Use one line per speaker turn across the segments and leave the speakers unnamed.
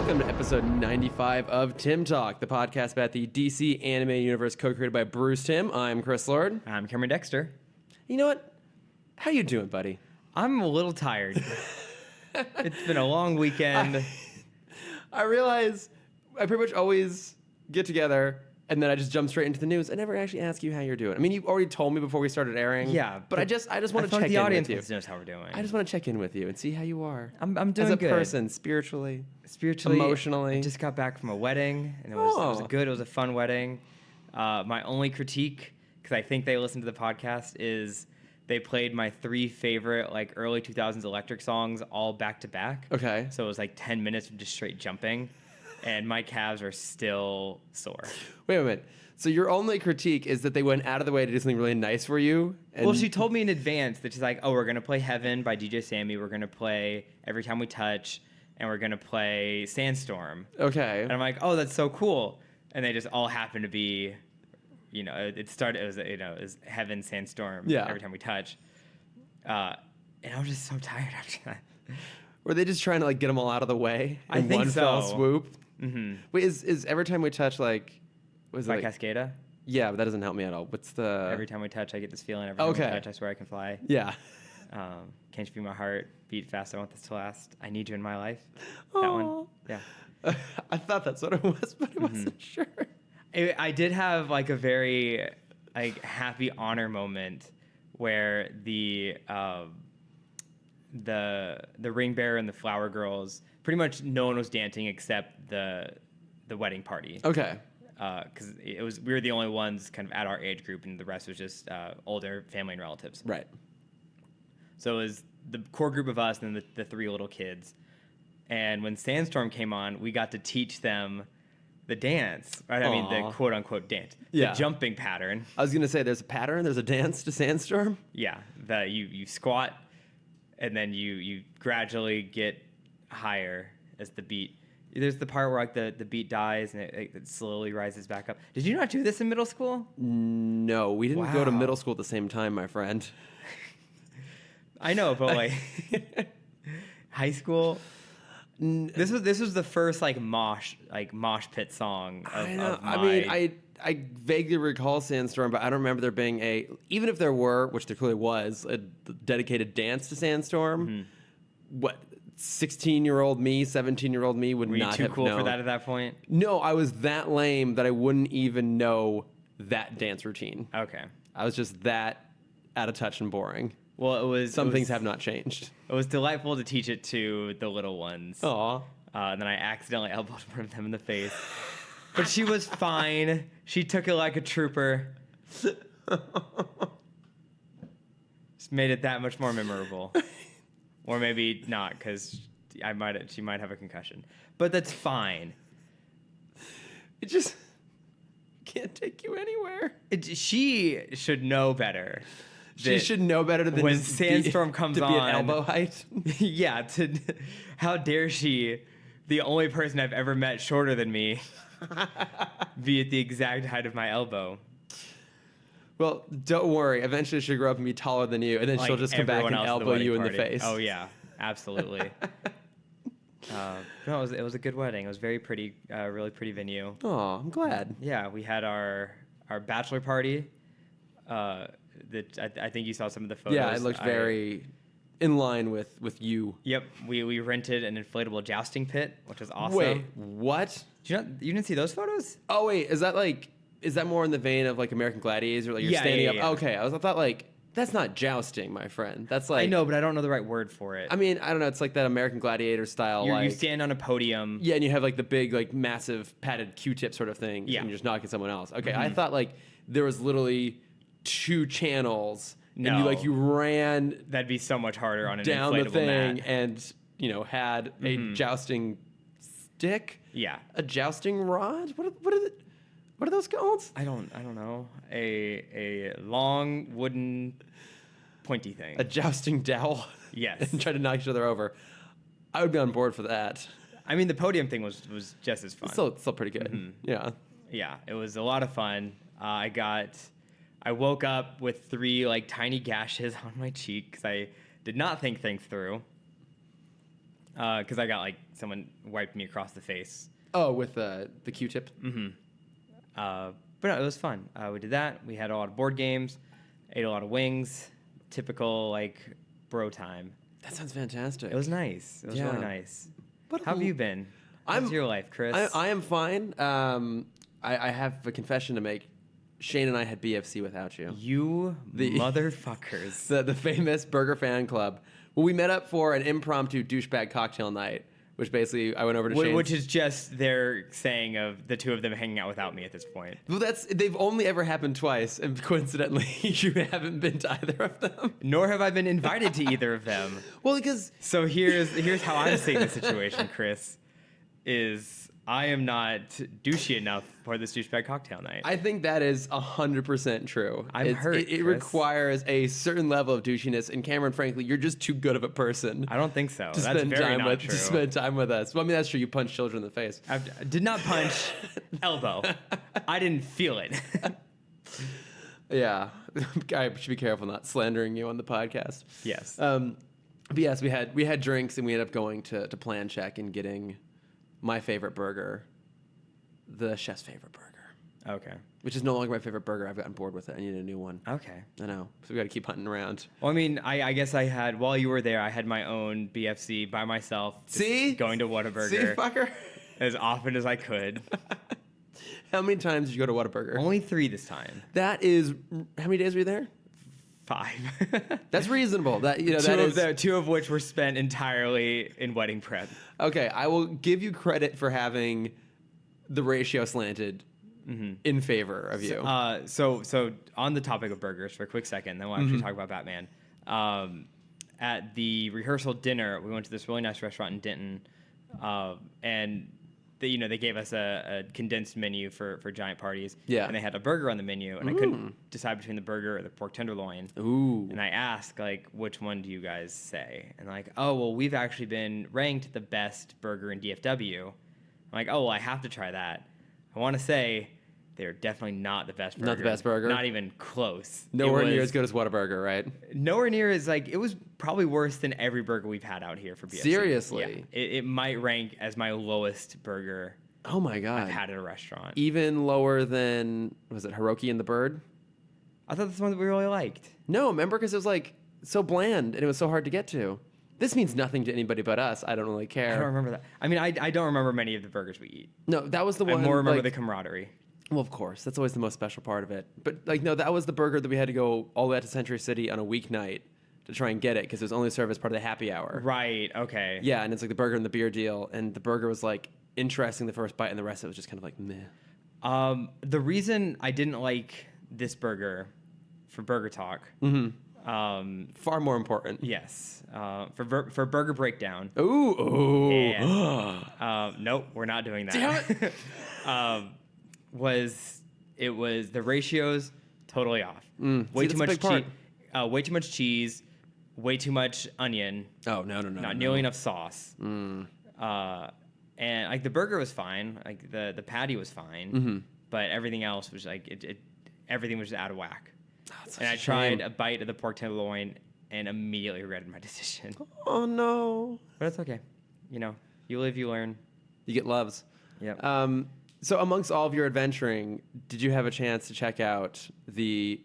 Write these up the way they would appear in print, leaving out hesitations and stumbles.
welcome to episode 95 of Timm Talk, the podcast about the DC animated universe co-created by Bruce Timm. I'm Chris Lord.
I'm Cameron Dexter.
You know what? How you doing, buddy?
I'm a little tired. It's been a long weekend.
I realize I pretty much always get together and then I just jump straight into the news. I never actually ask you how you're doing. I mean, you've already told me before we started airing.
Yeah,
but I just want to check
the
in
audience
with you.
wants to know how we're doing.
I just want to check in with you and see how you are.
I'm doing
as a
good.
person, spiritually, emotionally.
I just got back from a wedding, and it was a fun wedding. My only critique, because I think they listened to the podcast, is they played my 3 favorite like early 2000s electric songs all back to back.
Okay.
So it was like 10 minutes of just straight jumping, and my calves are still sore.
Wait a minute. So your only critique is that they went out of the way to do something really nice for you? And
Well, she told me in advance that she's like, oh, we're going to play Heaven by DJ Sammy. We're going to play Every Time We Touch. And we're going to play Sandstorm.
Okay.
And I'm like, oh, that's so cool. And they just all happen to be, it was Heaven, Sandstorm, Every Time We Touch. And I was just so tired after that.
Were they just trying to like get them all out of the way in
I think
one
so.
fell swoop?
Mm-hmm.
Wait, is Every Time We Touch like... Was
By
it like,
Cascada?
Yeah, but that doesn't help me at all. What's the...
Every time we touch, I get this feeling. Every time we touch, I swear I can fly.
Yeah.
Can't you feel my heart beat fast? I want this to last. I need you in my life. That one. Yeah.
I thought that's what it was, but I wasn't sure.
I did have like a very like happy honor moment where the ring bearer and the flower girls, pretty much no one was dancing except the wedding party.
Okay.
Because we were the only ones kind of at our age group, and the rest was just older family and relatives.
Right.
So it was the core group of us and then the 3 little kids. And when Sandstorm came on, we got to teach them the dance. Right? I mean, the quote-unquote dance.
Yeah.
The jumping pattern.
I was going to say, there's a pattern? There's a dance to Sandstorm?
Yeah. You squat, and then you gradually get higher as the beat. There's the part where like the beat dies and it slowly rises back up. Did you not do this in middle school?
No, we didn't go to middle school at the same time, my friend.
I know, but like high school. This was the first like mosh pit song of
I mean, I vaguely recall Sandstorm, but I don't remember there being even if there were, which there clearly was, a dedicated dance to Sandstorm. Mm-hmm. What? 16-year-old me, 17-year-old me would not have known.
Were you too cool for that at that point?
No, I was that lame that I wouldn't even know that dance routine.
Okay.
I was just that out of touch and boring.
Well,
Some things have not changed.
It was delightful to teach it to the little ones.
Aw.
And then I accidentally elbowed one of them in the face. But she was fine. She took it like a trooper. Just made it that much more memorable. Or maybe not, because she might have a concussion. But that's fine.
It just can't take you anywhere.
She should know better.
She should know better than
when Sandstorm comes on
to be at elbow height.
Yeah. How dare she, the only person I've ever met shorter than me, be at the exact height of my elbow.
Well, don't worry. Eventually, she'll grow up and be taller than you, and then she'll just come back and elbow you in the face.
Oh yeah, absolutely. No, it was a good wedding. It was very pretty, really pretty venue.
Oh, I'm glad.
Yeah, we had our bachelor party. That I think you saw some of the photos.
Yeah, it looked very in line with you.
Yep, we rented an inflatable jousting pit, which was awesome.
Wait, what?
You didn't see those photos?
Oh wait, is that more in the vein of like American Gladiators, or like you're standing up?
Yeah.
Okay, I thought like that's not jousting, my friend. That's like
I know, but I don't know the right word for it.
I mean, I don't know. It's like that American Gladiator style.
You stand on a podium.
Yeah, and you have like the big, like massive padded Q-tip sort of thing.
Yeah,
and you're just knocking someone else. Okay, I thought like there was literally 2 channels.
No,
and you ran.
That'd be so much harder on an
down
inflatable
the thing
mat.
and had a jousting stick.
Yeah,
a jousting rod. What are those called?
I don't know. A long wooden pointy thing.
A jousting dowel.
Yes.
And try to knock each other over. I would be on board for that.
I mean, the podium thing was just as fun.
Still pretty good.
Mm-hmm.
Yeah.
Yeah, it was a lot of fun. I woke up with 3 like tiny gashes on my cheek because I did not think things through. because I got like someone wiped me across the face.
Oh, with the Q-tip.
But no, it was fun. We did that. We had a lot of board games, ate a lot of wings. Typical like bro time.
That sounds fantastic.
It was nice. It was really nice. How have you been? How's your life, Chris?
I am fine. I have a confession to make. Shane and I had BFC without you.
You motherfuckers.
The famous burger fan club. Well, we met up for an impromptu douchebag cocktail night, which basically I went over to Shane's.
Which is just their saying of the two of them hanging out without me at this point.
Well, they've only ever happened twice, and coincidentally, you haven't been to either of them.
Nor have I been invited to either of them.
Well, because...
So here's how I'm seeing the situation, Chris, is... I am not douchey enough for this douchebag cocktail night.
I think that is 100% true.
I'm hurt,
It requires a certain level of douchiness, and Cameron, frankly, you're just too good of a person.
I don't think so.
To
That's
spend
very
time
not
with,
true.
To spend time with us. Well, I mean, that's true. You punch children in the face.
I did not punch elbow. I didn't feel it.
Yeah, I should be careful not slandering you on the podcast.
Yes.
But yes, we had drinks, and we ended up going to Plan Check and getting my favorite burger, the chef's favorite burger.
Okay.
Which is no longer my favorite burger. I've gotten bored with it. I need a new one.
Okay.
I know. So we got to keep hunting around.
Well, I mean, I guess I had, while you were there, I had my own BFC by myself.
See?
Going to Whataburger.
See, fucker?
As often as I could.
How many times did you go to Whataburger?
Only 3 this time.
That is, how many days were you there?
5.
That's reasonable. That
Two of which were spent entirely in wedding prep.
Okay, I will give you credit for having the ratio slanted in favor of you.
So on the topic of burgers for a quick second, then we'll actually talk about Batman. At the rehearsal dinner, we went to this really nice restaurant in Denton, and they gave us a condensed menu for giant parties.
Yeah.
And they had a burger on the menu, and I couldn't decide between the burger or the pork tenderloin.
Ooh.
And I asked, like, which one do you guys say? And like, oh, well, we've actually been ranked the best burger in DFW. I'm like, oh, well, I have to try that. I want to say they're definitely not the best burger.
Not the best burger?
Not even close.
Nowhere near as good as Whataburger, right?
Nowhere near as, like, it was probably worse than every burger we've had out here for BFC.
Seriously?
Yeah. It might rank as my lowest burger
Oh my God.
I've had at a restaurant.
Even lower than, was it Hiroki and the Bird?
I thought that's the one that we really liked.
No, remember? Because it was like so bland and it was so hard to get to. This means nothing to anybody but us. I don't really care.
I don't remember that. I mean, I don't remember many of the burgers we eat.
No, that was the one.
I more remember
like,
the camaraderie.
Well, of course. That's always the most special part of it. But, like, no, that was the burger that we had to go all the way out to Century City on a weeknight to try and get it because it was only served as part of the happy hour.
Right, okay.
Yeah, and it's like the burger and the beer deal. And the burger was, like, interesting the first bite, and the rest of it was just kind of like, meh.
The reason I didn't like this burger for Burger Talk...
far more important.
Yes. For Burger Breakdown.
Ooh.
And, nope, we're not doing that.
Damn it.
It was the ratios totally off.
Way too much cheese.
Way too much cheese. Way too much onion.
Oh no.
Not nearly enough sauce. And like the burger was fine. Like the patty was fine. But everything else was like everything was just out of whack.
Oh,
and I tried a bite of the pork tenderloin and immediately regretted my decision.
Oh no.
But it's okay. You live, you learn.
You get loves.
Yep.
So amongst all of your adventuring, did you have a chance to check out the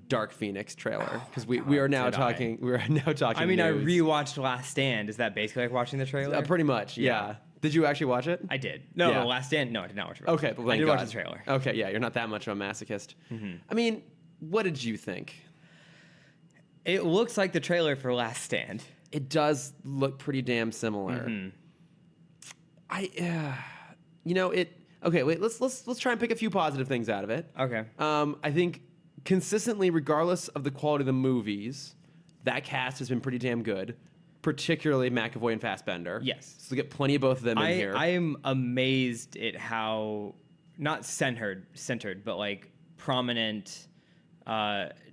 Dark Phoenix trailer? Because we are now talking. We are now talking.
I mean,
news.
I rewatched Last Stand. Is that basically like watching the trailer?
Pretty much. Yeah. Did you actually watch it?
I did. No,
Yeah.
Last Stand. No, I did not watch it.
Okay, but
I did
God.
watch the trailer.
Okay, yeah, you're not that much of a masochist. I mean, what did you think?
It looks like the trailer for Last Stand.
It does look pretty damn similar. Okay, wait. Let's try and pick a few positive things out of it.
Okay.
I think consistently, regardless of the quality of the movies, that cast has been pretty damn good. Particularly McAvoy and Fassbender.
Yes.
So we get plenty of both of them in here.
I am amazed at how not centered, but like prominent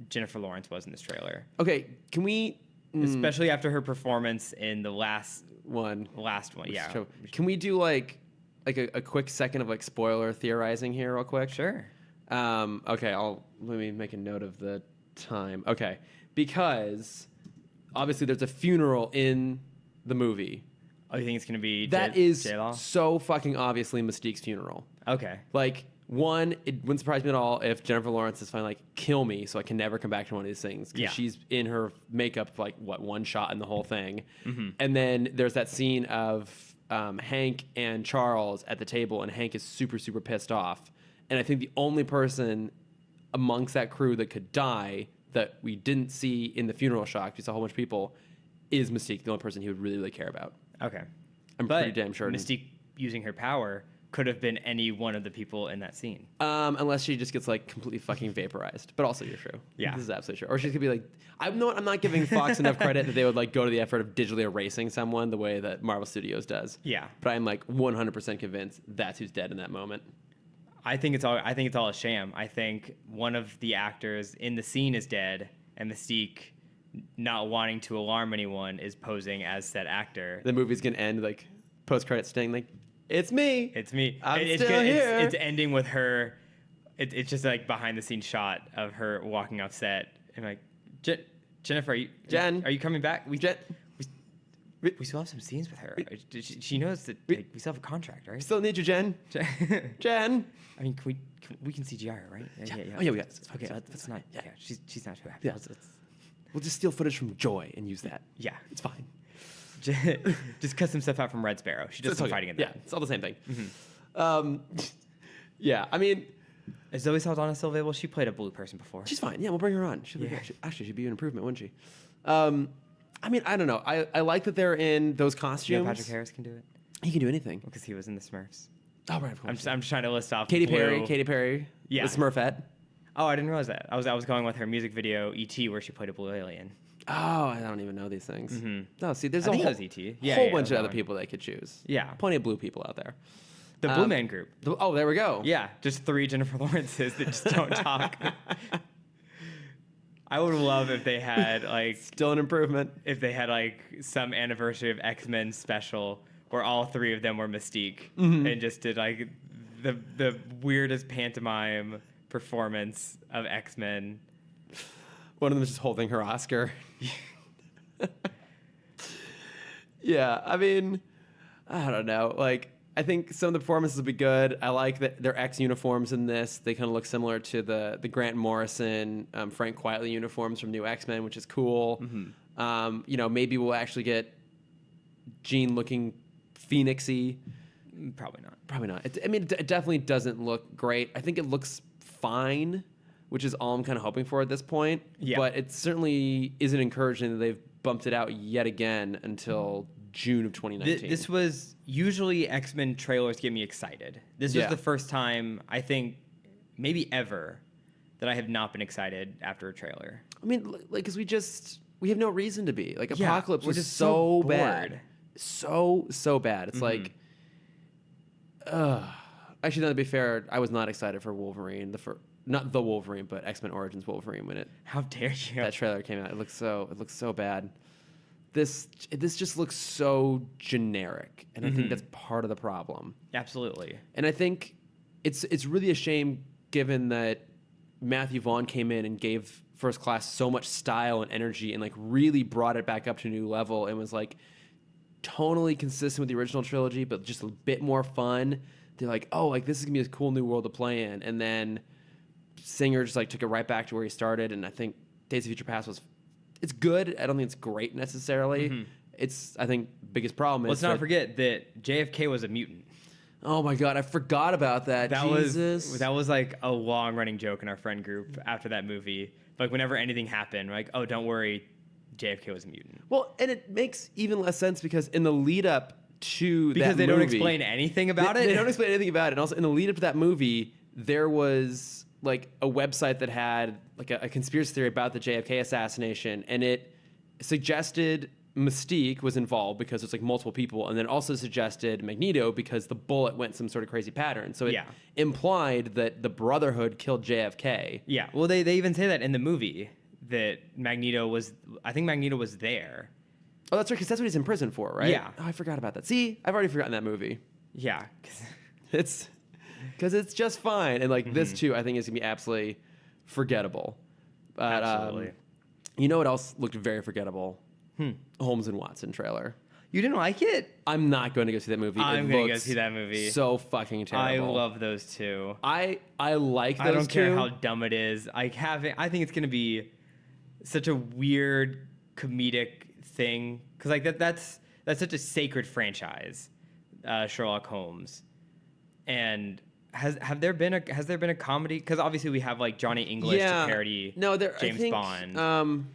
Jennifer Lawrence was in this trailer.
Okay, can we?
Especially after her performance in the last
one,
yeah.
So can we do like a quick second of like spoiler theorizing here, real quick?
Sure.
Okay, let me make a note of the time. Okay, because obviously there's a funeral in the movie
Oh, you think it's gonna be
That is
J-Law?
so fucking obviously Mystique's funeral.
Okay.
Like, one, it wouldn't surprise me at all if Jennifer Lawrence is finally like, kill me so I can never come back to one of these things. Because she's in her makeup for like, what, one shot in the whole thing. Mm-hmm. And then there's that scene of Hank and Charles at the table, and Hank is super, super pissed off. And I think the only person amongst that crew that could die that we didn't see in the funeral shot, we saw a whole bunch of people, is Mystique, the only person he would really, really care about.
Okay.
I'm pretty damn sure.
Mystique using her power could have been any one of the people in that scene.
Unless she just gets like completely fucking vaporized. But also, you're true.
Yeah.
This is absolutely true. Or she could be like, I'm not giving Fox enough credit that they would like go to the effort of digitally erasing someone the way that Marvel Studios does.
Yeah.
But I'm like 100% convinced that's who's dead in that moment.
I think it's all a sham. I think one of the actors in the scene is dead, and Mystique, not wanting to alarm anyone, is posing as said actor.
The movie's gonna end like post-credit sting like, it's me.
It's me.
I'm still here.
It's ending with her. It's just like behind the scenes shot of her walking off set. And like, Jennifer, are you coming back? We still have some scenes with her. She knows that we still have a contract, right?
Still need you, Jen. Jen.
I mean, we can CGI her, right? Yeah.
Oh yeah, we got it.
Okay, let's not. Yeah, she's not too happy.
Yeah. We'll just steal footage from Joy and use that.
Yeah,
it's fine.
Just cut some stuff out from Red Sparrow. She does some fighting in that.
Yeah, it's all the same thing. Mm-hmm. Yeah, I mean,
is Zoe Saldana still available? She played a blue person before.
She's fine. Yeah, we'll bring her on. She'd be an improvement, wouldn't she? I mean, I don't know. I like that they're in those costumes.
Patrick Harris can do it.
He can do anything
because he was in the Smurfs.
Oh right, of course.
I'm just trying to list off
Katy Perry. Yeah, the Smurfette.
Oh, I didn't realize that. I was going with her music video E.T. where she played a blue alien.
Oh, I don't even know these things.
Mm-hmm.
No, see, there's a whole bunch of other people they could choose.
Yeah,
plenty of blue people out there.
The Blue Man Group.
There we go.
Yeah, just 3 Jennifer Lawrences that just don't talk. I would love if they had like
still an improvement.
If they had like some anniversary of X-Men special where all 3 of them were Mystique and just did like the weirdest pantomime performance of X-Men.
One of them is just holding her Oscar. Yeah, I mean, I don't know. Like, I think some of the performances will be good. I like that their X uniforms in this. They kind of look similar to the Grant Morrison, Frank Quitely uniforms from New X-Men, which is cool. Mm-hmm. Maybe we'll actually get Jean looking Phoenix-y.
Probably not.
Probably not. It definitely doesn't look great. I think it looks fine, which is all I'm kind of hoping for at this point.
Yeah.
But it certainly isn't encouraging that they've bumped it out yet again until June of 2019.
This was usually X-Men trailers get me excited. This was the first time, I think, maybe ever, that I have not been excited after a trailer. I
mean, like, because we have no reason to be. Like, Apocalypse was so bad. So bad. It's like, actually, no, to be fair, I was not excited for Wolverine. Not the Wolverine, but X-Men Origins Wolverine when
How dare you?
That trailer came out. It looks so bad. This just looks so generic, and I think that's part of the problem.
Absolutely.
And I think it's really a shame given that Matthew Vaughn came in and gave First Class so much style and energy and like really brought it back up to a new level and was like tonally consistent with the original trilogy, but just a bit more fun. They're like, oh, like this is gonna be a cool new world to play in, and then Singer just like took it right back to where he started. And I think Days of Future Past it's good. I don't think it's great necessarily. It's, I think, biggest problem is...
Let's not forget that JFK was a mutant.
Oh my God, I forgot about that. That
was like a long-running joke in our friend group after that movie. Like whenever anything happened, we're like, oh, don't worry, JFK was a mutant.
Well, and it makes even less sense because in the lead up to
because they don't explain anything about it?
They don't explain anything about it. And also in the lead up to that movie, there was like a website that had like a conspiracy theory about the JFK assassination, and it suggested Mystique was involved because there's like multiple people, and then also suggested Magneto because the bullet went some sort of crazy pattern. So it implied that the Brotherhood killed JFK.
Yeah, well, they even say that in the movie that Magneto was there.
Oh, that's right, because that's what he's in prison for, right?
Yeah.
Oh, I forgot about that. See, I've already forgotten that movie.
Yeah.
Because it's just fine. And like this too, I think is going to be absolutely forgettable. But,
absolutely.
You know what else looked very forgettable? Holmes and Watson trailer.
You didn't like it?
I'm not going to go see that movie.
I'm going to go see that movie.
So fucking terrible.
I love those two.
I like those two.
I don't care how dumb it is. I think it's going to be such a weird comedic thing because like that's such a sacred franchise, Sherlock Holmes. And has there been a comedy? Because obviously we have like Johnny English to parody James Bond.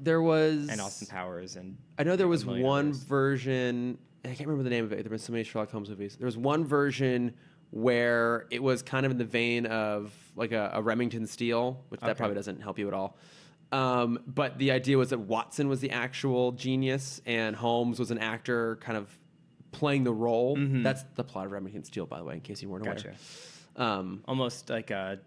There was
and Austin Powers and
I know there was one version. I can't remember the name of it. There been so many Sherlock Holmes movies. There was one version where it was kind of in the vein of like a Remington Steele, which that probably doesn't help you at all. But the idea was that Watson was the actual genius and Holmes was an actor kind of playing the role. Mm-hmm. That's the plot of Remington Steele, by the way, in case you weren't aware.
Almost like I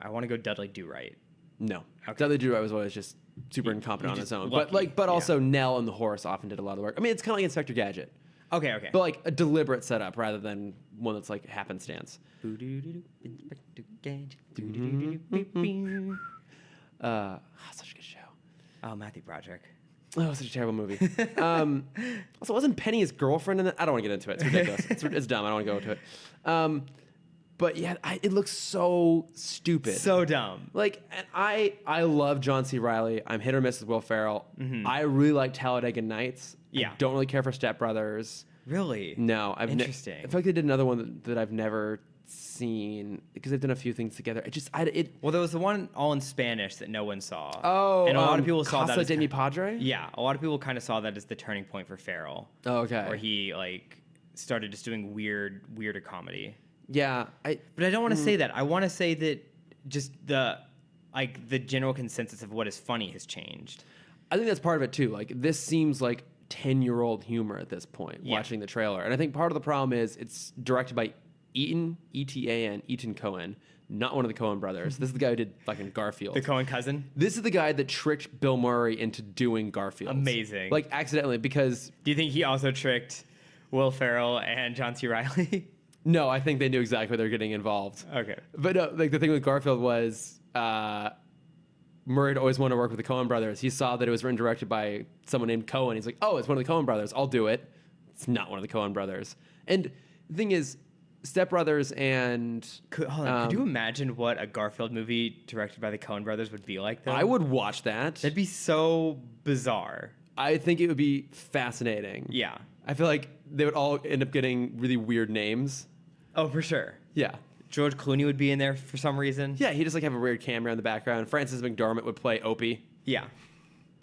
want to go Dudley Do-Right.
No. Okay. Dudley Do-Right was always just super incompetent on his own. Lucky. But also Nell and the Horse often did a lot of the work. I mean, it's kind of like Inspector Gadget.
Okay.
But like a deliberate setup rather than one that's like happenstance.
Inspector Gadget.
Such a good show.
Oh, Matthew Broderick.
Oh, such a terrible movie. Also, wasn't Penny his girlfriend in that? I don't want to get into it. It's ridiculous. It's dumb. I don't want to go into it. But yeah, it looks so stupid.
So dumb.
Like, and I love John C. Reilly. I'm hit or miss with Will Ferrell. Mm-hmm. I really like Talladega Nights.
Yeah.
I don't really care for Step Brothers.
Really?
No.
Interesting.
I feel like they did another one that I've never seen because they've done a few things together.
Well, there was the one all in Spanish that no one saw.
Oh,
and a lot of people saw
Casa
that as
de mi Padre?
Yeah, a lot of people kind of saw that as the turning point for Ferrell.
Oh, okay.
Where he like started just doing weirder comedy.
Yeah,
but I don't want to say that. I want to say that just the general consensus of what is funny has changed.
I think that's part of it too. Like this seems like 10-year-old humor at this point. Yeah. Watching the trailer, and I think part of the problem is it's directed by Etan Cohen, not one of the Coen brothers. This is the guy who did fucking Garfield.
The Coen cousin?
This is the guy that tricked Bill Murray into doing Garfield.
Amazing.
Like accidentally because...
Do you think he also tricked Will Ferrell and John C. Reilly?
No, I think they knew exactly where they're getting involved.
Okay.
But no, like the thing with Garfield was Murray had always wanted to work with the Coen brothers. He saw that it was written and directed by someone named Coen. He's like, oh, it's one of the Coen brothers. I'll do it. It's not one of the Coen brothers. And the thing is, Step Brothers and...
Could you imagine what a Garfield movie directed by the Coen brothers would be like, though?
I would watch that.
That'd be so bizarre.
I think it would be fascinating.
Yeah.
I feel like they would all end up getting really weird names.
Oh, for sure.
Yeah.
George Clooney would be in there for some reason.
Yeah, he'd just like have a weird camera in the background. Frances McDormand would play Opie.
Yeah.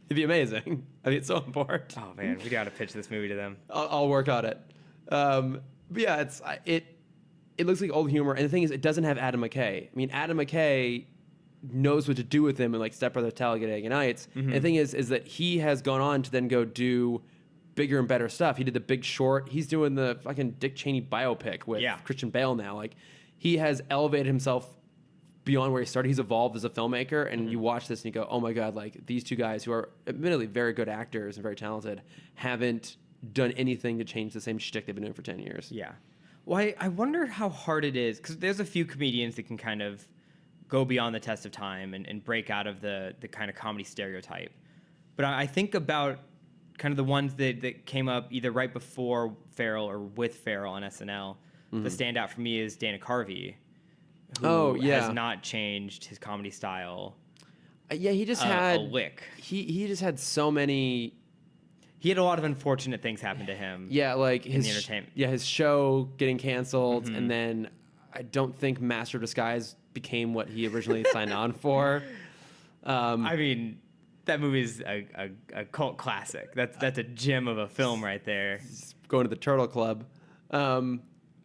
It'd be amazing. I mean, it's so important.
Oh, man. We got to pitch this movie to them.
I'll work on it. But yeah, it looks like old humor. And the thing is, it doesn't have Adam McKay. I mean, Adam McKay knows what to do with him in like Step Brothers, Talladega Nights. Mm-hmm. And the thing is that he has gone on to then go do bigger and better stuff. He did The Big Short. He's doing the fucking Dick Cheney biopic with Christian Bale now. Like, he has elevated himself beyond where he started. He's evolved as a filmmaker, and you watch this and you go, oh my God, like these two guys who are admittedly very good actors and very talented haven't done anything to change the same shtick they've been doing for 10 years.
Yeah. Well, I wonder how hard it is, because there's a few comedians that can kind of go beyond the test of time and break out of the kind of comedy stereotype. But I think about kind of the ones that came up either right before Ferrell or with Ferrell on SNL. Mm-hmm. The standout for me is Dana Carvey, who has not changed his comedy style.
Yeah, he just had
a lick.
He just had so many.
He had a lot of unfortunate things happen to him.
Yeah, like
in the entertainment.
His show getting canceled, and then I don't think Master of Disguise became what he originally signed on for.
I mean, that movie is a cult classic. That's a gem of a film right there.
Going to the Turtle Club.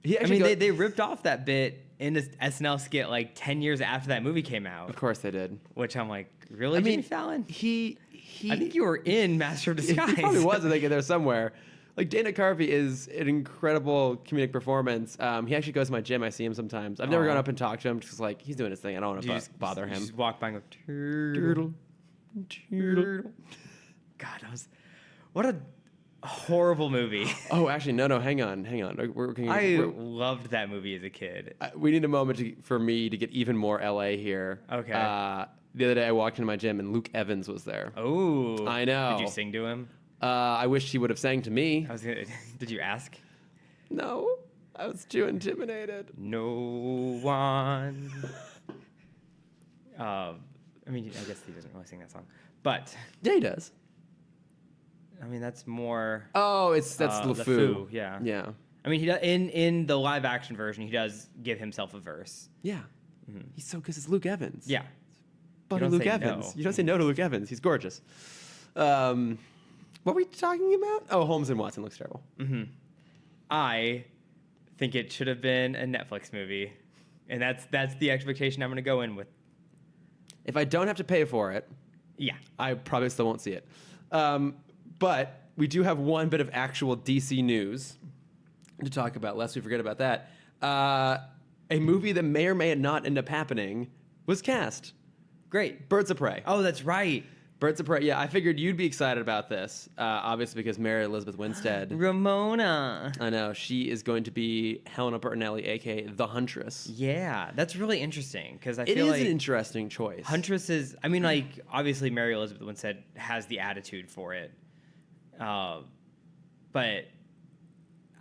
They ripped off that bit in this SNL skit like 10 years after that movie came out.
Of course they did.
Which I'm like, really, Jimmy Fallon?
I
think you were in Master of Disguise.
He probably was, I think, there somewhere. Like, Dana Carvey is an incredible comedic performance. He actually goes to my gym. I see him sometimes. I've never gone up and talked to him because, like, he's doing his thing. I don't want to bother him.
Just walk by and go,
turtle.
God, what a horrible movie.
Oh, actually, no. Hang on.
I loved that movie as a kid.
We need a moment for me to get even more LA here.
Okay.
The other day, I walked into my gym and Luke Evans was there.
Oh,
I know.
Did you sing to him?
I wish he would have sang to me.
Did you ask?
No, I was too intimidated.
No one. I mean, I guess he doesn't really sing that song, but
Yeah, he does.
I mean, that's more.
Oh, that's LeFou.
Yeah.
Yeah.
I mean, he does, in the live action version, he does give himself a verse.
Yeah.
Mm-hmm.
He's so good. It's Luke Evans.
Yeah.
Buddy Luke Evans.
No.
You don't say no to Luke Evans. He's gorgeous. What were we talking about? Oh, Holmes and Watson looks terrible.
Mm-hmm. I think it should have been a Netflix movie, and that's the expectation I'm going to go in with.
If I don't have to pay for it,
yeah,
I probably still won't see it. But we do have one bit of actual DC news to talk about, lest we forget about that. A movie that may or may not end up happening was cast.
Great.
Birds of Prey.
Oh, that's right.
Birds of Prey. Yeah, I figured you'd be excited about this, obviously because Mary Elizabeth Winstead.
Ramona.
I know. She is going to be Helena Bertinelli, a.k.a. The Huntress.
Yeah, that's really interesting because I feel
it is
like
an interesting choice.
Huntress is, I mean, like, obviously Mary Elizabeth Winstead has the attitude for it. But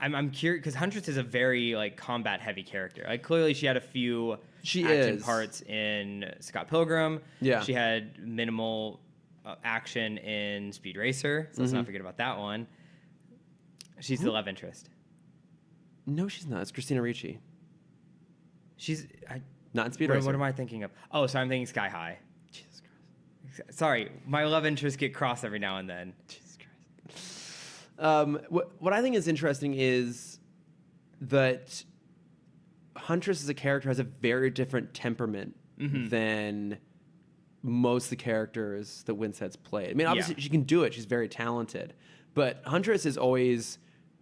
I'm curious because Huntress is a very, like, combat-heavy character. Like, clearly she had a few action parts in Scott Pilgrim.
Yeah.
She had minimal action in Speed Racer, so let's not forget about that one. She's the love interest.
No, she's not. It's Christina Ricci.
She's
not in Speed Racer.
What am I thinking of? Oh, so I'm thinking Sky High.
Jesus Christ.
Sorry, my love interests get crossed every now and then.
Jesus Christ. What I think is interesting is that Huntress as a character has a very different temperament than most of the characters that Winstead's played. I mean, obviously she can do it. She's very talented. But Huntress is always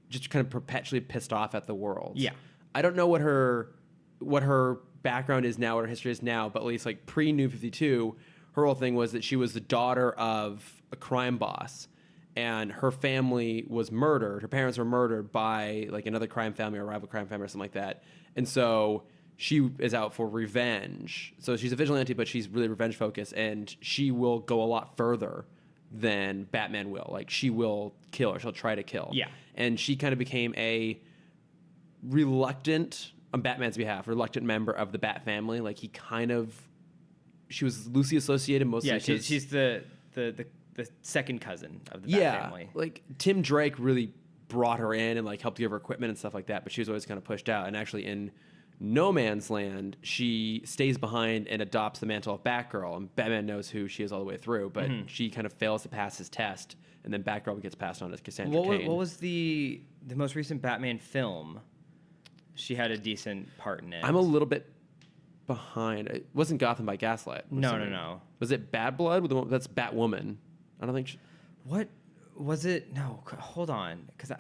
just kind of perpetually pissed off at the world.
Yeah.
I don't know what her background is now, what her history is now, but at least like pre-New 52, her whole thing was that she was the daughter of a crime boss. And her family was murdered. Her parents were murdered by like another crime family or a rival crime family or something like that. And so she is out for revenge. So she's a vigilante, but she's really revenge focused, and she will go a lot further than Batman will. Like, she will kill, or she'll try to kill.
Yeah.
And she kind of became a reluctant, on Batman's behalf, reluctant member of the Bat family. Like, she was loosely associated mostly.
Yeah, she's the second cousin of the Bat family.
Like Tim Drake really brought her in and like helped give her equipment and stuff like that, but she was always kind of pushed out. And actually in No Man's Land, she stays behind and adopts the mantle of Batgirl, and Batman knows who she is all the way through, but she kind of fails to pass his test, and then Batgirl gets passed on as Cassandra Cain.
What was the most recent Batman film? She had a decent part in it.
I'm a little bit behind. It wasn't Gotham by Gaslight.
No.
Was it Bad Blood? That's Batwoman. I don't think.
What was it? No, hold on, because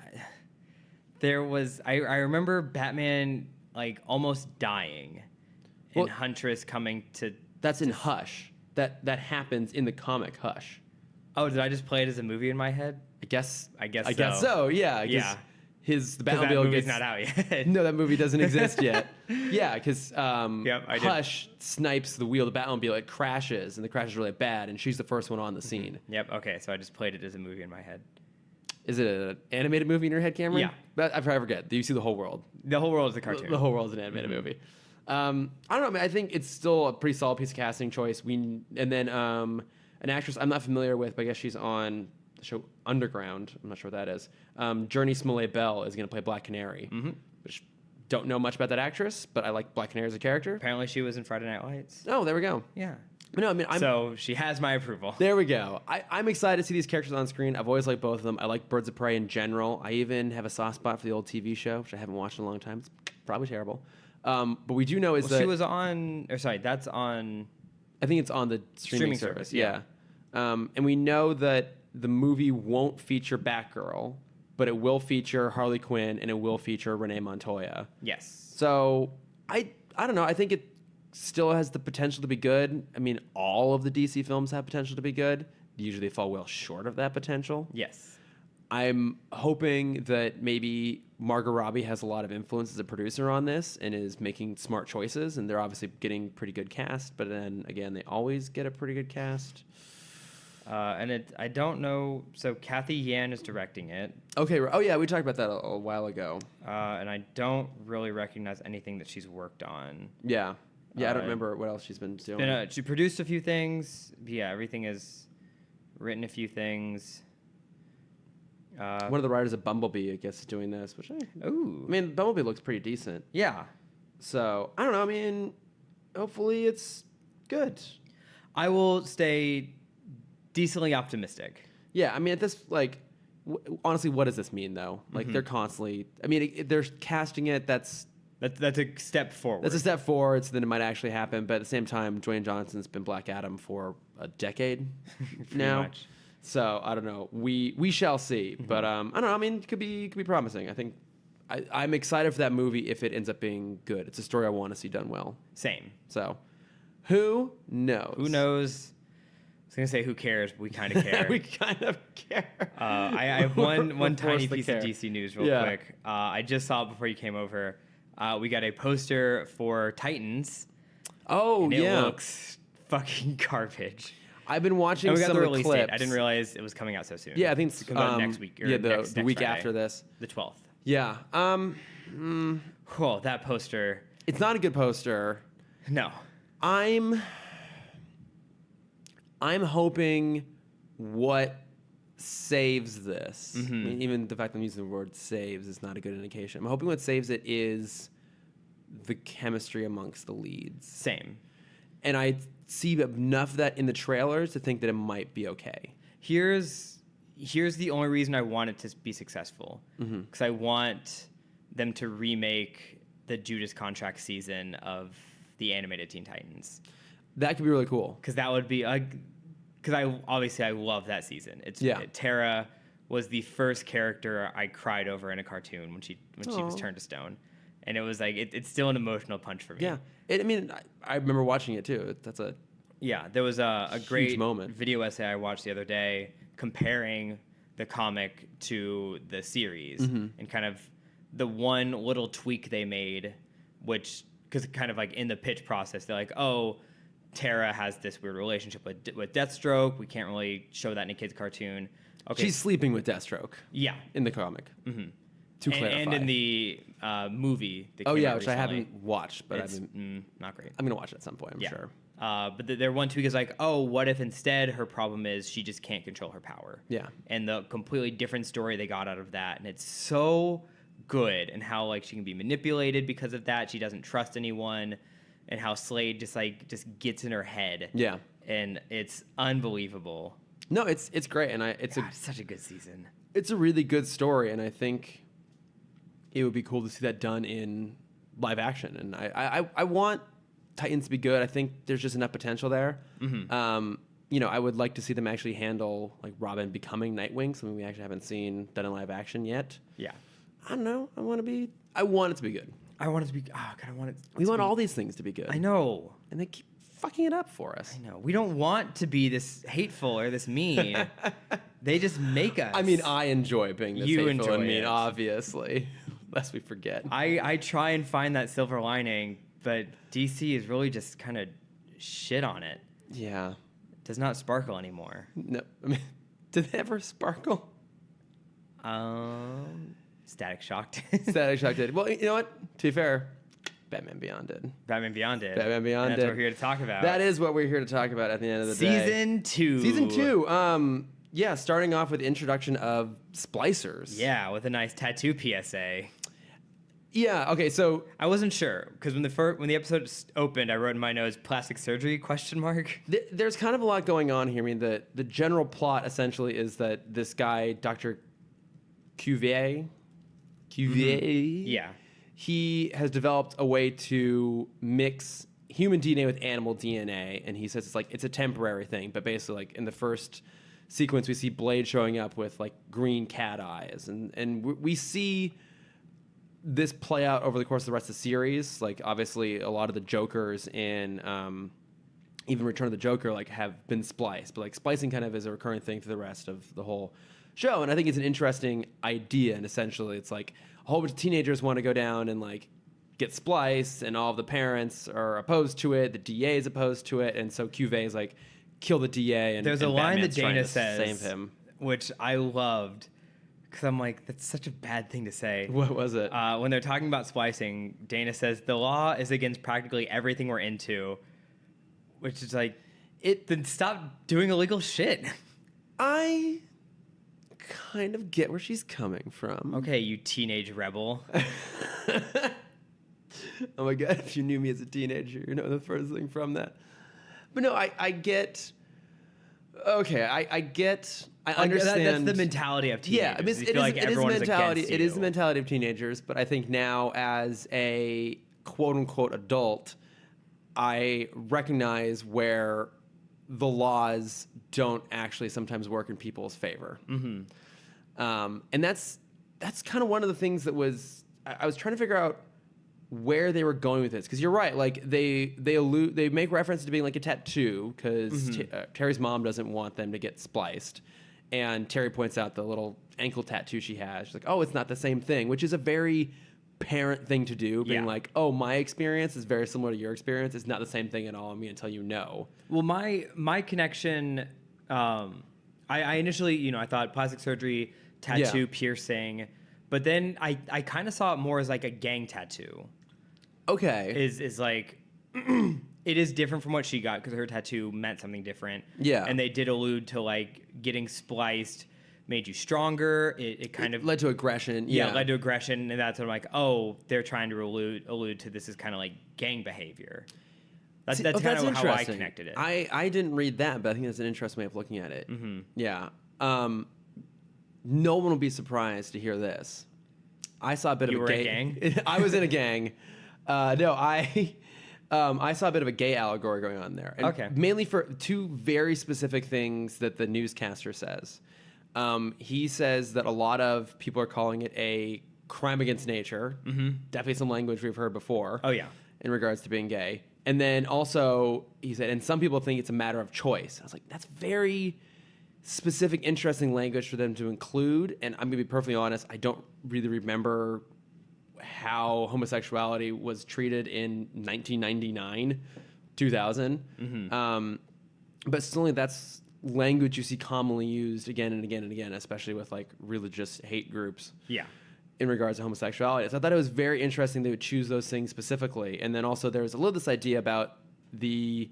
I remember Batman like almost dying, and Huntress coming to.
That's in Hush. That happens in the comic Hush.
Oh, did I just play it as a movie in my head?
I guess
so.
Yeah.
Yeah.
The Batmobile
gets not out yet.
No, that movie doesn't exist yet. Yeah, because
I
Hush snipes the wheel of the Batmobile. It crashes, and the crash is really bad, and she's the first one on the scene.
Yep. Okay, so I just played it as a movie in my head.
Is it an animated movie in your head, Cameron?
Yeah.
But I probably forget. Do you see The Whole World?
The Whole World is a cartoon.
The Whole World is an animated movie. I don't know. I mean, I think it's still a pretty solid piece of casting choice. And then an actress I'm not familiar with, but I guess she's on the show Underground. I'm not sure what that is. Journey Smollett-Bell is going to play Black Canary. Which don't know much about that actress, but I like Black Canary as a character.
Apparently, she was in Friday Night Lights.
Oh, there we go.
Yeah.
No, I mean,
so she has my approval.
There we go. I'm excited to see these characters on screen. I've always liked both of them. I like Birds of Prey in general. I even have a soft spot for the old TV show, which I haven't watched in a long time. It's probably terrible. But we do know that
she was on. Or sorry, that's on.
I think it's on the streaming service. Yeah. And we know that the movie won't feature Batgirl, but it will feature Harley Quinn and it will feature Renee Montoya.
Yes.
So I don't know. I think it still has the potential to be good. I mean, all of the DC films have potential to be good. Usually they fall well short of that potential.
Yes.
I'm hoping that maybe Margot Robbie has a lot of influence as a producer on this and is making smart choices, and they're obviously getting pretty good cast, but then again, they always get a pretty good cast.
And I don't know. So Kathy Yan is directing it.
Okay. Oh yeah, we talked about that a while ago.
And I don't really recognize anything that she's worked on.
Yeah. Yeah, I don't remember what else she's been doing.
She produced a few things. Yeah, everything is written a few things.
One of the writers of Bumblebee, I guess, is doing this, which I mean, Bumblebee looks pretty decent.
Yeah.
So, I don't know. I mean, hopefully it's good.
I will stay decently optimistic.
Yeah, I mean, at this, like, honestly, what does this mean, though? Like, they're constantly... I mean, they're casting it, That's
a step forward.
That's a step forward, so then it might actually happen. But at the same time, Dwayne Johnson's been Black Adam for a decade now. Much. So I don't know. We shall see. But I don't know. I mean, it could be promising. I think I'm excited for that movie if it ends up being good. It's a story I want to see done well.
Same.
So who knows?
Who knows? I was gonna say who cares, but we kind of care.
We kind of care.
I have one tiny piece of DC news real quick. I just saw it before you came over. We got a poster for Titans.
Oh,
and it looks fucking garbage.
I've been watching
some
of the
release
clips.
Date. I didn't realize it was coming out so soon.
Yeah, I think it's
coming out next week. Or
the week
Friday,
after this.
The 12th.
Yeah.
Oh, that poster.
It's not a good poster.
No.
I'm hoping what saves this, I mean, even the fact that I'm using the word saves is not a good indication. I'm hoping what saves it is the chemistry amongst the leads.
Same.
And I see enough of that in the trailers to think that it might be okay.
Here's the only reason I want it to be successful. Because I want them to remake the Judas Contract season of the animated Teen Titans.
That could be really cool.
Because that would be... Because I love that season. Tara was the first character I cried over in a cartoon when she was turned to stone, and it was like it's still an emotional punch for me.
Yeah, I remember watching it too.
There was a great
moment.
Video essay I watched the other day comparing the comic to the series and kind of the one little tweak they made, which because kind of like in the pitch process they're like, oh, Tara has this weird relationship with Deathstroke. We can't really show that in a kid's cartoon. Okay.
She's sleeping with Deathstroke.
Yeah.
In the comic. To clarify.
And in the movie. That
came out
recently,
which I haven't watched, but
it's not great.
I'm going to watch it at some point, I'm sure.
But their one tweak is like, oh, what if instead her problem is she just can't control her power?
Yeah.
And the completely different story they got out of that. And it's so good. And how like she can be manipulated because of that. She doesn't trust anyone. And how Slade just gets in her head. Yeah. And it's unbelievable.
No, it's great. And it's
such a good season.
It's a really good story. And I think it would be cool to see that done in live action. And I want Titans to be good. I think there's just enough potential there. I would like to see them actually handle like Robin becoming Nightwing, something we actually haven't seen done in live action yet. Yeah. I don't know. I want it to be good.
I want it to be. Oh God, I want it.
We want all these things to be good.
I know,
and they keep fucking it up for us.
I know. We don't want to be this hateful or this mean. They just make us.
I mean, I enjoy being this hateful and mean, obviously, lest we forget.
I try and find that silver lining, but DC is really just kind of shit on it. Yeah, it does not sparkle anymore.
No, I mean, did they ever sparkle?
Static Shock
did. Static Shock did. Well, you know what? To be fair, Batman Beyond did.
Batman Beyond did.
Batman Beyond did.
That's what we're here to talk about.
That is what we're here to talk about at the end of the day.
Season 2.
Season 2. Yeah, starting off with the introduction of Splicers.
Yeah, with a nice tattoo PSA.
Yeah, okay, so...
I wasn't sure, because when the episode opened, I wrote in my notes, plastic surgery, ?
There's kind of a lot going on here. I mean, the general plot, essentially, is that this guy, Dr. Cuvier... Yeah. He has developed a way to mix human DNA with animal DNA, and he says it's a temporary thing. But basically, like in the first sequence, we see Blade showing up with like green cat eyes, and we see this play out over the course of the rest of the series. Like obviously, a lot of the Jokers in even Return of the Joker like have been spliced, but like splicing kind of is a recurring thing through the rest of the whole show. And I think it's an interesting idea. And essentially it's like a whole bunch of teenagers want to go down and like get spliced, and all of the parents are opposed to it. The DA is opposed to it. And so Cuvée is like, kill the DA. And
there's a line that Dana says,
save him,
which I loved. Because I'm like, that's such a bad thing to say.
What was it?
When they're talking about splicing, Dana says, the law is against practically everything we're into. Which is like, then stop doing illegal shit.
I kind of get where she's coming from.
Okay, you teenage rebel.
Oh my God, if you knew me as a teenager, you know the first thing from that. But no, I get... Okay, I get... I understand.
That's the mentality of teenagers.
Yeah, I mean, it is the mentality of teenagers, but I think now as a quote-unquote adult, I recognize where the laws don't actually sometimes work in people's favor. Mm-hmm. And that's kind of one of the things that was... I was trying to figure out where they were going with this, because you're right, like they make reference to being like a tattoo, because Terry's mom doesn't want them to get spliced. And Terry points out the little ankle tattoo she has. She's like, oh, it's not the same thing, which is a very parent thing to do, being like, oh, my experience is very similar to your experience. It's not the same thing at all in me until you know.
Well, my connection, I initially, I thought plastic surgery, tattoo, piercing, but then I kind of saw it more as like a gang tattoo.
Okay.
Is like... It is different from what she got because her tattoo meant something different. Yeah. And they did allude to like getting spliced made you stronger. It kind of
led to aggression.
Yeah, it led to aggression. And that's when I'm like, oh, they're trying to allude to this is kind of like gang behavior. That's kind of how I connected it.
I didn't read that, but I think that's an interesting way of looking at it. Mm-hmm. Yeah. No one will be surprised to hear this. I saw a bit of a gang. I was in a gang. I saw a bit of a gay allegory going on there. And mainly for two very specific things that the newscaster says. He says that a lot of people are calling it a crime against nature. Mm-hmm. Definitely some language we've heard before.
Oh, yeah.
In regards to being gay. And then also, he said, and some people think it's a matter of choice. I was like, that's very specific, interesting language for them to include. And I'm going to be perfectly honest, I don't really remember how homosexuality was treated in 1999, 2000. Mm-hmm. But certainly that's language you see commonly used again and again and again, especially with like religious hate groups. Yeah. In regards to homosexuality. So I thought it was very interesting they would choose those things specifically. And then also there's a little this idea about those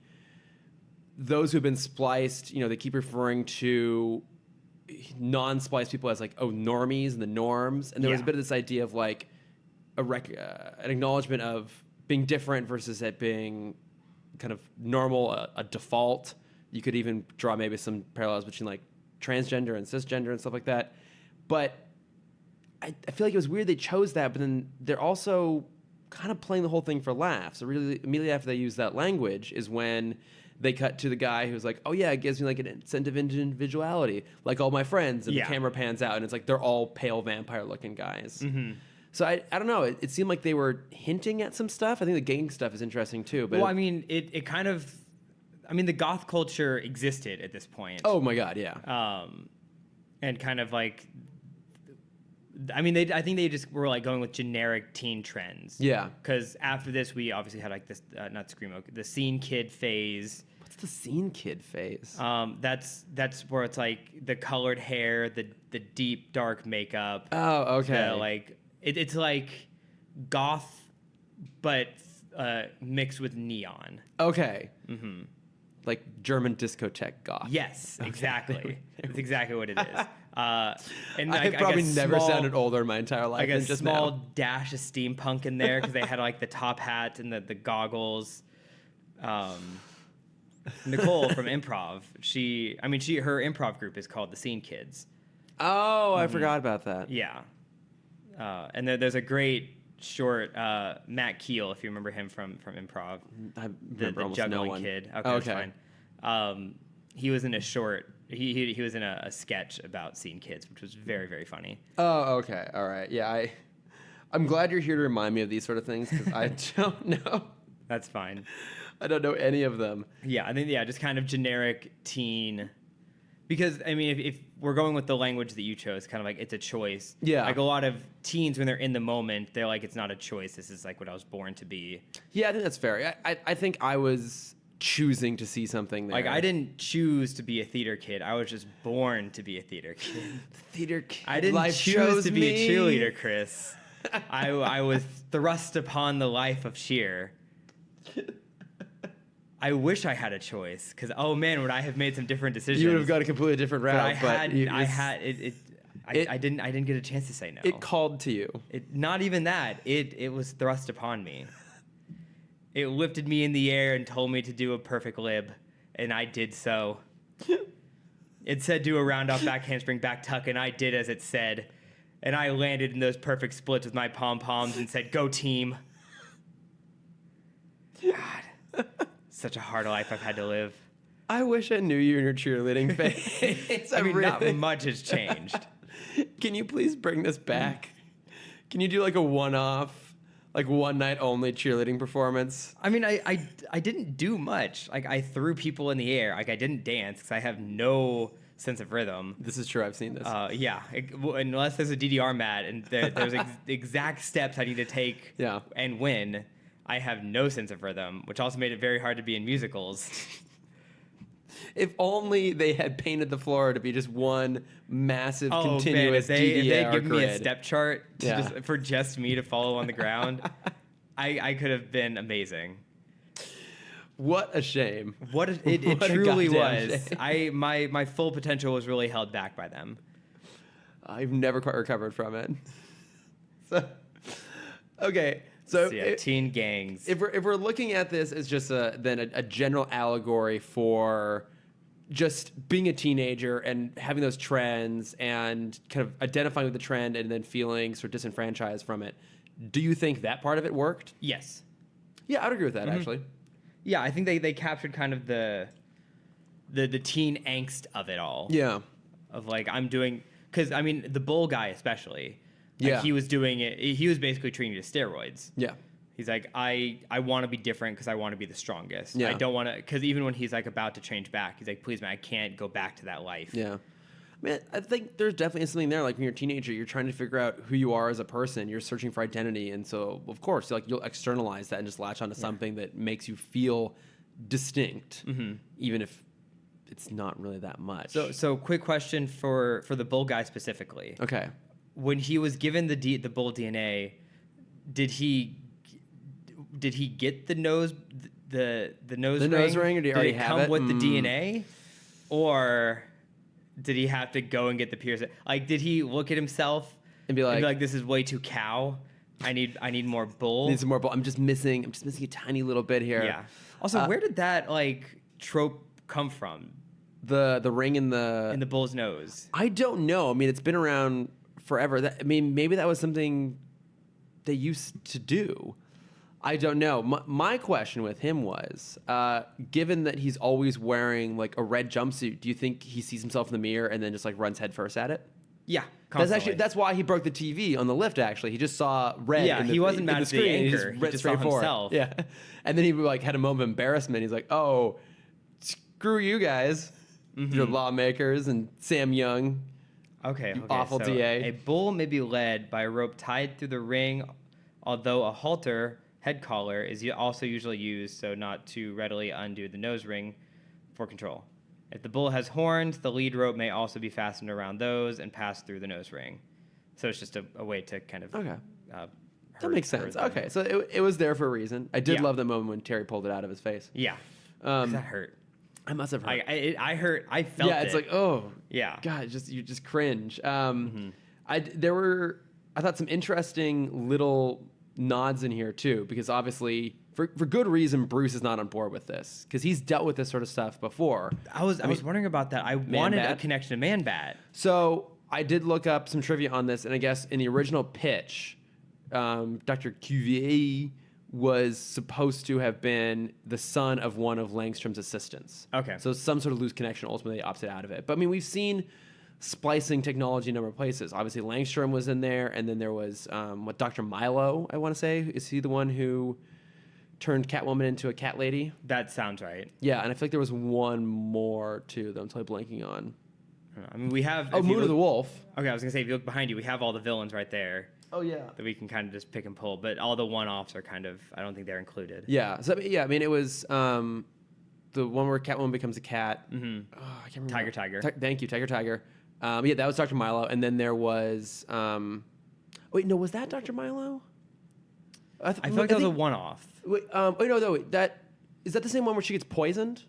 who've been spliced, they keep referring to non-spliced people as like, oh, normies and the norms. And there was a bit of this idea of like, an acknowledgement of being different versus it being kind of normal, a default. You could even draw maybe some parallels between like transgender and cisgender and stuff like that. But I feel like it was weird they chose that, but then they're also kind of playing the whole thing for laughs. So really, immediately after they use that language is when they cut to the guy who's like, oh yeah, it gives me like an sense of individuality, like all my friends. And the camera pans out and it's like they're all pale vampire looking guys. Mm-hmm. So I don't know. It seemed like they were hinting at some stuff. I think the gang stuff is interesting too. But
well, I mean, it kind of... I mean, the goth culture existed at this point.
Oh my God, yeah.
And kind of like... I mean, I think they just were like going with generic teen trends. Yeah. Because after this, we obviously had like this, not Screamo, the scene kid phase.
What's the scene kid phase?
That's where it's like the colored hair, the deep dark makeup.
Oh, okay.
It's like goth, but mixed with neon.
Okay. Mm-hmm. Like German discotheque goth.
Yes, exactly. That's exactly what it is.
And I've probably never sounded older in my entire life.
Like a small dash of steampunk in there because they had like the top hat and the goggles. Nicole from improv, her improv group is called the Scene Kids.
Oh, I forgot about that.
Yeah. And there's a great short, Matt Keel, if you remember him from improv.
I remember
the
almost
juggling
no one.
kid. Okay, that's fine. He was in a short. He was in a sketch about Scene Kids, which was very, very funny.
Oh, okay. All right. Yeah, I'm glad you're here to remind me of these sort of things because I don't know.
That's fine.
I don't know any of them.
Yeah, I think just kind of generic teen. Because, I mean, if we're going with the language that you chose, kind of like it's a choice. Yeah. Like a lot of teens, when they're in the moment, they're like, it's not a choice. This is like what I was born to be.
Yeah, I think that's fair. I think I was choosing to see something there.
Like, I didn't choose to be a theater kid. I was just born to be a theater kid.
Theater kid.
I didn't
Life
choose
chose
to be
me.
a cheerleader, Chris. I was thrust upon the life of cheer. I wish I had a choice, because oh man, would I have made some different decisions?
You would have got a completely different route.
I didn't get a chance to say no.
It called to you.
Not even that. It was thrust upon me. It lifted me in the air and told me to do a perfect lib, and I did so. It said do a round off back handspring back tuck, and I did as it said. And I landed in those perfect splits with my pom-poms and said, go team. God, such a hard life I've had to live.
I wish I knew you in your cheerleading phase.
I mean, not much has changed.
Can you please bring this back? Can you do like a one-off, like one night only cheerleading performance?
I mean, I didn't do much. Like, I threw people in the air. Like, I didn't dance because I have no sense of rhythm.
This is true. I've seen this.
Yeah. Unless there's a DDR mat and there's exact steps I need to take and win, I have no sense of rhythm, which also made it very hard to be in musicals.
If only they had painted the floor to be just one massive continuous
man, if they give me a
grid.
step chart for just me to follow on the ground, I could have been amazing.
What a shame.
It truly was.
Shame.
My full potential was really held back by them.
I've never quite recovered from it. So, okay. So
teen gangs.
If we're looking at this as just a general allegory for just being a teenager and having those trends and kind of identifying with the trend and then feeling sort of disenfranchised from it, do you think that part of it worked?
Yes.
Yeah, I would agree with that actually.
Yeah, I think they captured kind of the teen angst of it all.
Yeah.
Of like, I'm doing, because I mean the bull guy especially. Like, he was doing it. He was basically treating it as steroids. Yeah. He's like, I want to be different because I want to be the strongest. Yeah. I don't want to, because even when he's like about to change back, he's like, please, man, I can't go back to that life.
Yeah. I mean, I think there's definitely something there. Like when you're a teenager, you're trying to figure out who you are as a person. You're searching for identity. And so, of course, like you'll externalize that and just latch onto something that makes you feel distinct, even if it's not really that much.
So quick question for the bull guy specifically.
Okay.
When he was given the bull DNA, did he get the nose
nose ring, or did he already have it?
Come with the DNA, or did he have to go and get the piercing? Like, did he look at himself
and be like,
"This is way too cow. I need more bull.
Need some more bull. I'm just missing a tiny little bit here."
Yeah. Also, where did that like trope come from?
The ring in the
bull's nose.
I don't know. I mean, it's been around forever. Maybe that was something they used to do. I don't know. My question with him was, given that he's always wearing like a red jumpsuit, do you think he sees himself in the mirror and then just like runs headfirst at it?
Yeah, constantly.
That's why he broke the TV on the lift. Actually, he just saw red.
Yeah, he wasn't mad at the anchor. He just saw himself.
Yeah, and then he like had a moment of embarrassment. He's like, "Oh, screw you guys, your lawmakers and Sam Young."
Okay,
awful
so
DA.
A bull may be led by a rope tied through the ring, although a halter head collar is also usually used so not to readily undo the nose ring for control. If the bull has horns, the lead rope may also be fastened around those and pass through the nose ring. So it's just a way to kind of
that makes sense. Okay, so it was there for a reason. I did love the moment when Terry pulled it out of his face.
Yeah, that hurt.
I must have hurt.
I hurt. I felt it.
Yeah, it's like, oh,
yeah.
God, you just cringe. I thought some interesting little nods in here too, because obviously for good reason Bruce is not on board with this because he's dealt with this sort of stuff before.
I was wondering about that. I wanted a connection to Man Bat.
So I did look up some trivia on this, and I guess in the original pitch, Dr. Cuvier was supposed to have been the son of one of Langstrom's assistants.
Okay.
So some sort of loose connection. Ultimately, they opted out of it. But I mean, we've seen splicing technology in a number of places. Obviously, Langstrom was in there, and then there was Dr. Milo, I want to say. Is he the one who turned Catwoman into a cat lady?
That sounds right.
Yeah, and I feel like there was one more, too, that I'm totally blanking on.
I mean, we have...
Moon of the Wolf.
Okay, I was going to say, if you look behind you, we have all the villains right there.
Oh, yeah.
That we can kind of just pick and pull. But all the one-offs are kind of... I don't think they're included.
Yeah. So, I mean, it was... the one where Catwoman becomes a cat.
Mm-hmm.
Oh, I can't remember.
Tiger.
Thank you, Tiger. Yeah, that was Dr. Milo, and then there was. Wait, no, was that Dr. Milo?
I feel like that was a one-off.
Wait, no, that is that the same one where she gets poisoned?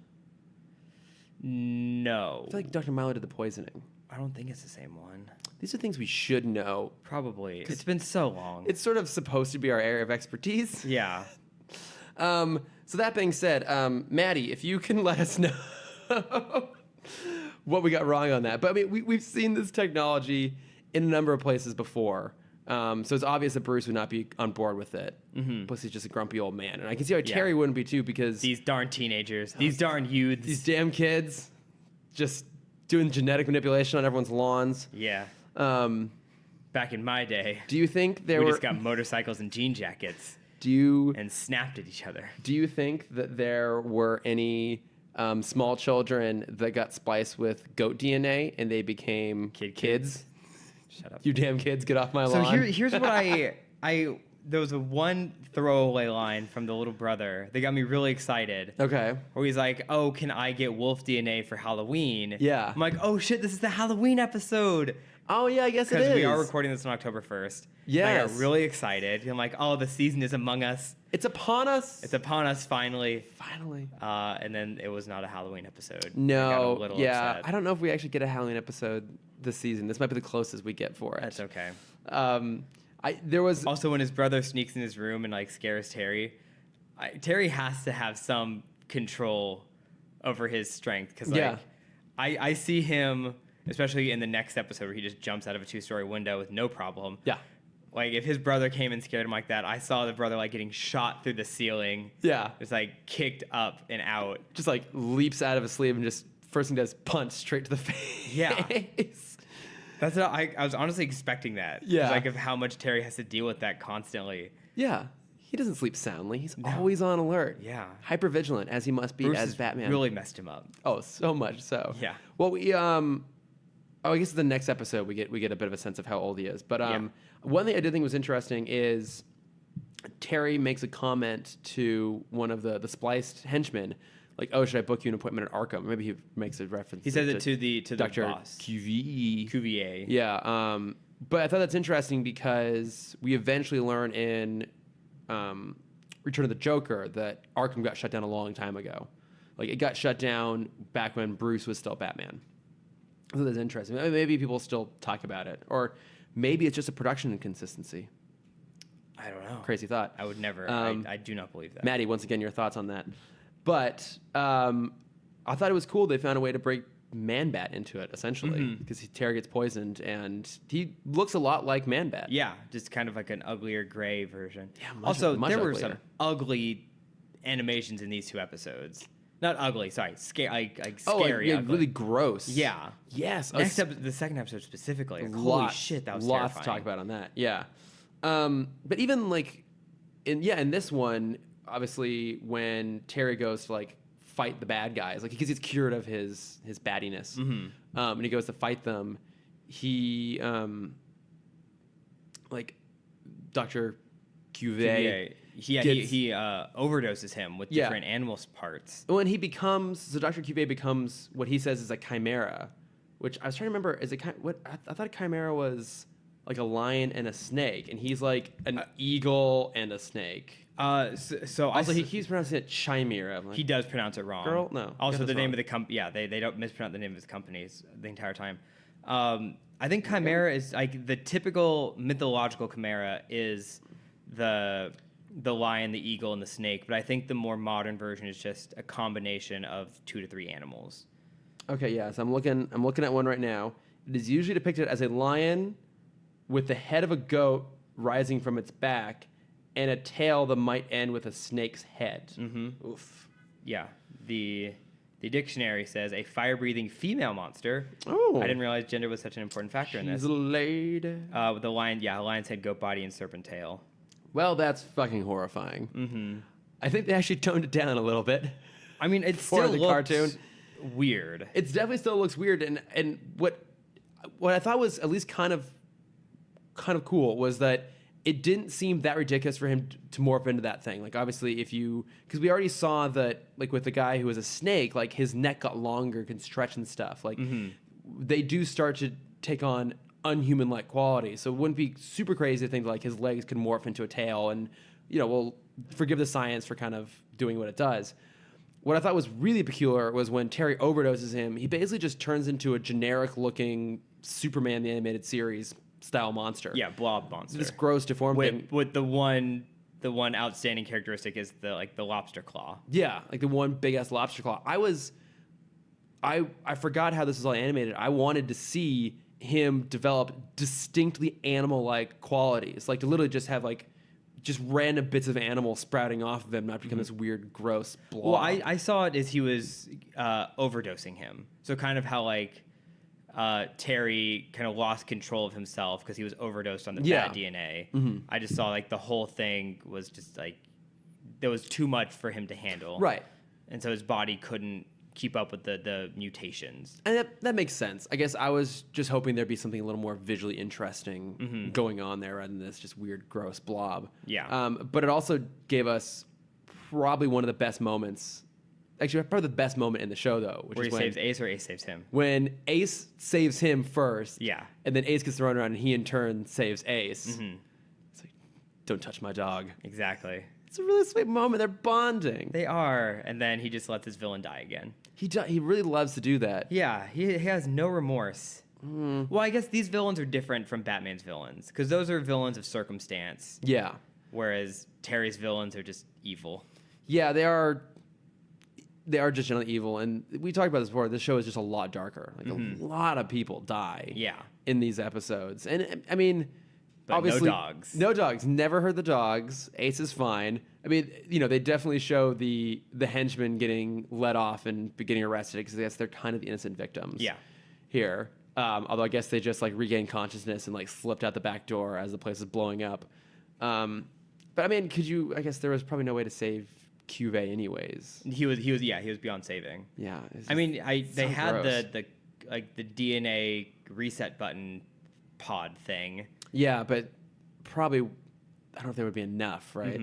No.
I feel like Dr. Milo did the poisoning.
I don't think it's the same one.
These are things we should know.
Probably. It's been so long.
It's sort of supposed to be our area of expertise.
Yeah.
So that being said, Maddie, if you can let us know what we got wrong on that. But I mean, we've seen this technology in a number of places before. So it's obvious that Bruce would not be on board with it. Mm-hmm. Plus, he's just a grumpy old man. And I can see why Terry wouldn't be too, because...
These darn teenagers. These darn youths.
These damn kids just doing genetic manipulation on everyone's lawns.
Yeah. Back in my day...
Do you think we
just got motorcycles and jean jackets. And snapped at each other.
Do you think that there were any small children that got spliced with goat DNA and they became kids?
Shut up.
You damn kids, get off my lawn.
So here's what there was one throwaway line from the little brother that got me really excited.
Okay.
Where he's like, "Oh, can I get wolf DNA for Halloween?"
Yeah.
I'm like, "Oh shit, this is the Halloween episode."
Oh yeah, I guess it is.
Because we are recording this on October 1st.
Yes.
I got really excited. I'm like, "Oh, the season is among us.
It's upon us.
It's upon us finally."
Finally.
And then it was not a Halloween episode.
No.
I got a little upset.
I don't know if we actually get a Halloween episode this season. This might be the closest we get for it.
That's okay.
There was
also when his brother sneaks in his room and like scares Terry. Terry has to have some control over his strength because I see him, especially in the next episode where he just jumps out of a 2-story window with no problem.
Yeah.
Like if his brother came and scared him like that, I saw the brother like getting shot through the ceiling.
Yeah.
Just like kicked up and out.
Just like leaps out of his sleeve and just first thing does punch straight to the face.
Yeah. That's what I was honestly expecting that.
Yeah.
Like of how much Terry has to deal with that constantly.
Yeah. He doesn't sleep soundly. He's always on alert.
Yeah.
Hyper vigilant as he must be
Bruce
as Batman.
Really messed him up.
Oh, so much so.
Yeah.
Well, I guess the next episode we get a bit of a sense of how old he is. But one thing I did think was interesting is Terry makes a comment to one of the spliced henchmen, like, "Oh, should I book you an appointment at Arkham?" Maybe he makes a reference.
He says it to the
Dr.
boss.
Cuvier.
Yeah.
Yeah. But I thought that's interesting because we eventually learn in Return of the Joker that Arkham got shut down a long time ago. Like, it got shut down back when Bruce was still Batman. So that's interesting. Maybe people still talk about it. Or maybe it's just a production inconsistency.
I don't know.
Crazy thought.
I would never. I do not believe that.
Maddie, once again, your thoughts on that. But I thought it was cool they found a way to break Man-Bat into it, essentially, because Terry gets poisoned, and he looks a lot like Man-Bat.
Yeah, just kind of like an uglier gray version.
Yeah,
much there were some ugly animations in these 2 episodes. Not ugly, sorry, scary.
Scary,
ugly.
really gross.
Yeah.
Yes.
The second episode specifically. Like, holy shit, that was
lots
terrifying.
to talk about on that. Yeah. But even like, in this one, obviously, when Terry goes to like fight the bad guys, like because he's cured of his battiness, and he goes to fight them, he like Dr. Cuvier.
He overdoses him with different animal parts.
When he becomes, Dr. Cuvier becomes what he says is a chimera, which I was trying to remember. Is it what I thought a chimera was like a lion and a snake, and he's like an eagle and a snake.
So
also he keeps pronouncing it chimera.
He does pronounce it wrong.
Girl, no.
Also, the name of the company. Yeah, they don't mispronounce the name of his companies the entire time. I think chimera is like the typical mythological chimera is the lion, the eagle, and the snake. But I think the more modern version is just a combination of 2 to 3 animals.
Okay, yeah. So I'm looking at one right now. It is usually depicted as a lion with the head of a goat rising from its back and a tail that might end with a snake's head.
Mm-hmm.
Oof.
Yeah. The dictionary says a fire-breathing female monster.
Oh.
I didn't realize gender was such an important factor in this.
She's a lady.
With the lion, lion's head, goat body, and serpent tail.
Well, that's fucking horrifying.
Mm-hmm.
I think they actually toned it down a little bit.
I mean, it
for
still
the
looks
cartoon.
Weird.
It definitely still looks weird, and what I thought was at least kind of cool was that it didn't seem that ridiculous for him to morph into that thing. Like, obviously, because we already saw that, like, with the guy who was a snake, like, his neck got longer, can stretch and stuff. Like, they do start to take on unhuman-like qualities. So it wouldn't be super crazy to think, like, his legs could morph into a tail. And, we'll forgive the science for kind of doing what it does. What I thought was really peculiar was when Terry overdoses him, he basically just turns into a generic-looking Superman the Animated Series style monster.
Yeah, blob monster.
This gross deformed thing.
With the one outstanding characteristic is the lobster claw.
Yeah, like the one big ass lobster claw. I forgot how this was all animated. I wanted to see him develop distinctly animal-like qualities, like to literally just have like just random bits of animal sprouting off of him, not become this weird, gross blob.
Well, I saw it as he was overdosing him. So kind of how like Terry kind of lost control of himself because he was overdosed on the bad DNA. I just saw like the whole thing was just like there was too much for him to handle.
Right.
And so his body couldn't keep up with the mutations.
And that makes sense. I guess I was just hoping there'd be something a little more visually interesting going on there rather than this just weird, gross blob.
Yeah.
But it also gave us probably one of the best moments. Actually, probably the best moment in the show, though. Which
Where
is
he saves Ace or Ace saves him?
When Ace saves him first.
Yeah.
And then Ace gets thrown around and he, in turn, saves Ace. It's like, don't touch my dog.
Exactly.
It's a really sweet moment. They're bonding.
They are. And then he just lets his villain die again.
He really loves to do that.
Yeah, he has no remorse. Well, I guess these villains are different from Batman's villains because those are villains of circumstance.
Yeah.
Whereas Terry's villains are just evil.
Yeah, they are just generally evil. And we talked about this before. This show is just a lot darker. Like a lot of people die.
Yeah.
In these episodes. And I mean,
but
obviously,
no dogs.
No dogs. Never heard the dogs. Ace is fine. I mean, they definitely show the henchmen getting let off and getting arrested because I guess they're kind of the innocent victims.
Yeah.
Here. Although I guess they just like regained consciousness and like slipped out the back door as the place is blowing up. But I mean, I guess there was probably no way to save Cuvée anyways.
He was beyond saving.
Yeah.
I mean, they had
gross.
the DNA reset button pod thing.
Yeah, but probably I don't know if there would be enough, right?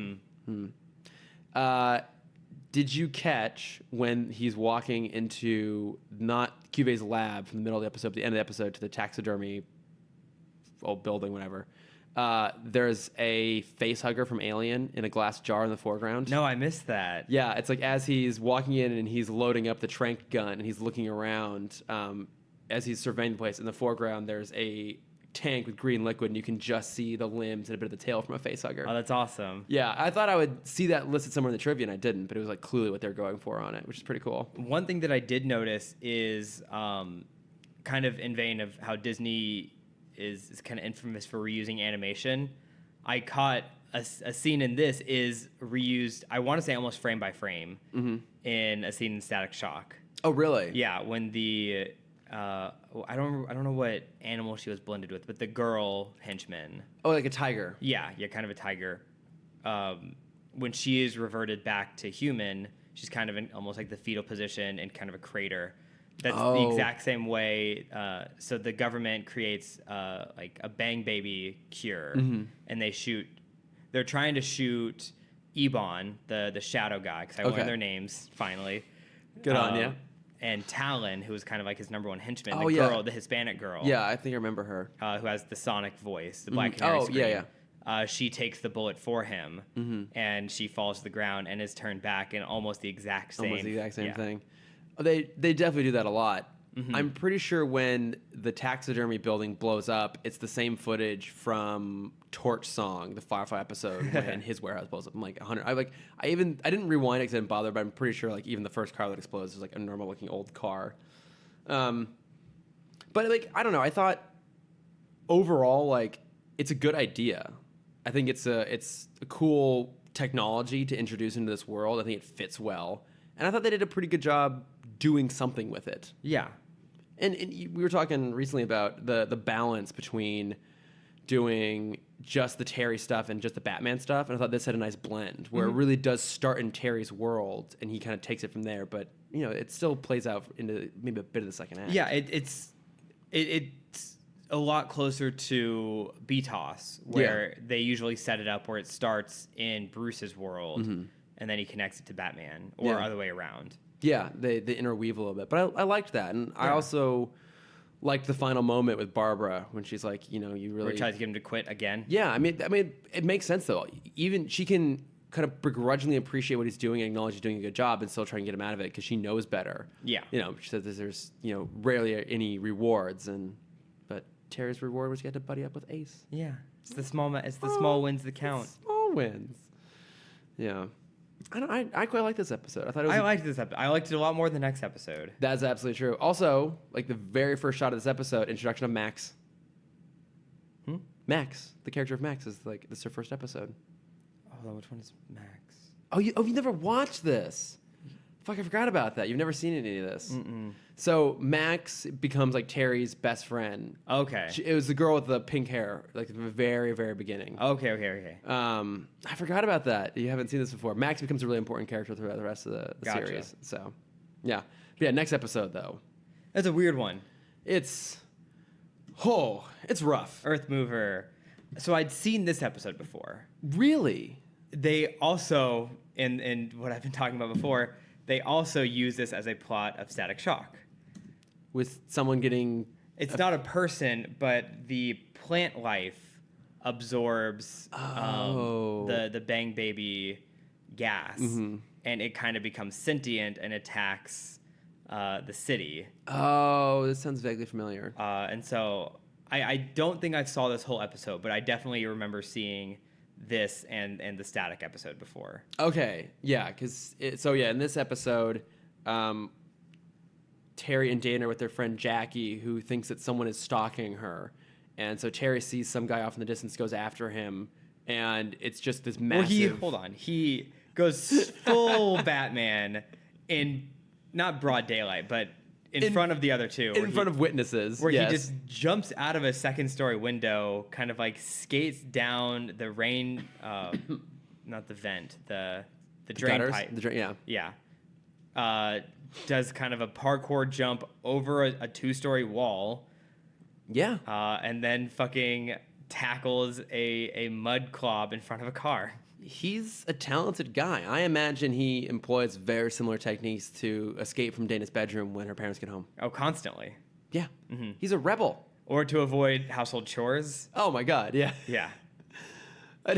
Did you catch when he's walking into not Cuvé's lab from the middle of the episode, the end of the episode, to the taxidermy building, whatever? There's a face hugger from Alien in a glass jar in the foreground.
No, I missed that.
Yeah, it's like as he's walking in and he's loading up the tranq gun and he's looking around as he's surveying the place. In the foreground, there's a tank with green liquid and you can just see the limbs and a bit of the tail from a face hugger.
Oh, that's awesome.
Yeah, I thought I would see that listed somewhere in the trivia and I didn't, but it was like clearly what they're going for on it, which is pretty cool.
One thing that I did notice is kind of in vein of how Disney is kind of infamous for reusing animation. I caught a scene in this is reused, I want to say almost frame by frame, in a scene in Static Shock.
Oh, really?
Yeah, when the I don't know what animal she was blended with, but the girl henchman.
Oh, like a tiger.
Yeah, kind of a tiger. When she is reverted back to human, she's kind of in almost like the fetal position in kind of a crater. That's the exact same way. So the government creates like a bang baby cure, and they're trying to shoot Ebon, the shadow guy, because I learned their names finally.
Good on you.
And Talon, who was kind of like his number one henchman, the Hispanic girl.
Yeah, I think I remember her.
Who has the sonic voice, the black canary scream.
yeah.
She takes the bullet for him, and she falls to the ground and is turned back in almost the exact same
thing. Oh, they definitely do that a lot. I'm pretty sure when the taxidermy building blows up, it's the same footage from Torch Song, the Firefly episode, when his warehouse blows up. I'm like 100. I didn't rewind it because I didn't bother, but I'm pretty sure like even the first car that explodes is like a normal looking old car. But like I don't know. I thought overall like it's a good idea. I think it's a cool technology to introduce into this world. I think it fits well, and I thought they did a pretty good job doing something with it.
Yeah.
And we were talking recently about the balance between doing just the Terry stuff and just the Batman stuff, and I thought this had a nice blend where it really does start in Terry's world, and he kind of takes it from there. But it still plays out into maybe a bit of the second act.
Yeah, it's a lot closer to BTOS, where they usually set it up where it starts in Bruce's world, and then he connects it to Batman, or other way around.
Yeah, they interweave a little bit. But I liked that. And I also liked the final moment with Barbara when she's like, you know, you really...
Or tries to get him to quit again.
Yeah, I mean, it makes sense, though. Even she can kind of begrudgingly appreciate what he's doing and acknowledge he's doing a good job and still try and get him out of it because she knows better.
Yeah.
You know, she says there's, you know, rarely any rewards. But Terry's reward was he had to buddy up with Ace.
Yeah. It's the small wins that count.
Small wins. Yeah. I quite like this episode.
I liked this episode. I liked it a lot more than the next episode.
That's absolutely true. Also, like the very first shot of this episode, introduction of Max. Max, the character of Max is like this is her first episode.
Hold on, which one is Max?
You never watched this? Fuck, I forgot about that. You've never seen any of this.
Mm-mm.
So Max becomes like Terry's best friend.
Okay.
It was the girl with the pink hair, like at the very, very beginning.
Okay.
I forgot about that. You haven't seen this before. Max becomes a really important character throughout the rest of the
Gotcha.
series. So, yeah. But yeah, next episode though.
That's a weird one.
It's rough.
Earth Mover. So I'd seen this episode before.
Really?
They also, in what I've been talking about before, they also use this as a plot of Static Shock.
With someone getting...
It's not a person, but the plant life absorbs the Bang Baby gas, and it kind of becomes sentient and attacks the city.
Oh, this sounds vaguely familiar.
And so I don't think I saw this whole episode, but I definitely remember seeing this and the Static episode before.
Okay, yeah, because in this episode, Terry and Dana are with their friend Jackie, who thinks that someone is stalking her, and so Terry sees some guy off in the distance, goes after him, and it's just this massive.
Well, he goes full Batman in not broad daylight, but in front of the other two.
In front of witnesses.
Where he just jumps out of a second-story window, kind of like skates down the rain, not the vent, the drain
gutters?
pipe.
Yeah.
Does kind of a parkour jump over a two-story wall.
Yeah.
And then fucking tackles a mud clob in front of a car.
He's a talented guy. I imagine he employs very similar techniques to escape from Dana's bedroom when her parents get home.
Oh, constantly.
Yeah. He's a rebel.
Or to avoid household chores.
Oh, my God. Yeah.
Yeah.
Well,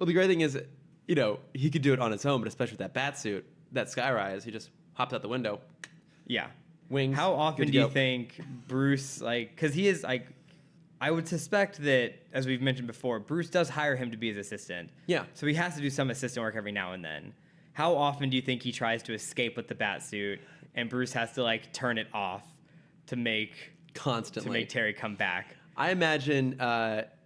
the great thing is, you know, he could do it on his own, but especially with that bat suit, that skyrise, he just hops out the window.
Yeah.
Wings.
How often do you think Bruce, like, because he is, like, I would suspect that, as we've mentioned before, Bruce does hire him to be his assistant.
Yeah.
So he has to do some assistant work every now and then. How often do you think he tries to escape with the bat suit and Bruce has to, like, turn it off to make Terry come back? I
imagine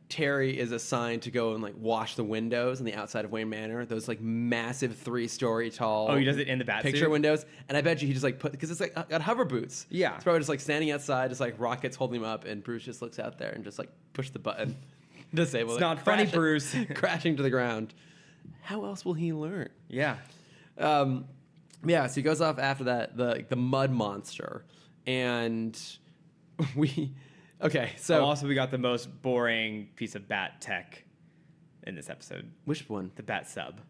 Terry is assigned to go and like wash the windows on the outside of Wayne Manor, those like massive 3-story tall.
Oh, he does it in the bat
picture
suit?
windows, and I bet you he just like because it's like got hover boots.
Yeah,
it's probably just like standing outside, just like rockets holding him up, and Bruce just looks out there and just like push the button, disable it.
It's not funny, Bruce.
Crashing to the ground. How else will he learn?
Yeah.
Yeah. So he goes off after that, the mud monster, and we. Okay, so
also we got the most boring piece of bat tech in this episode.
Which one?
The bat sub.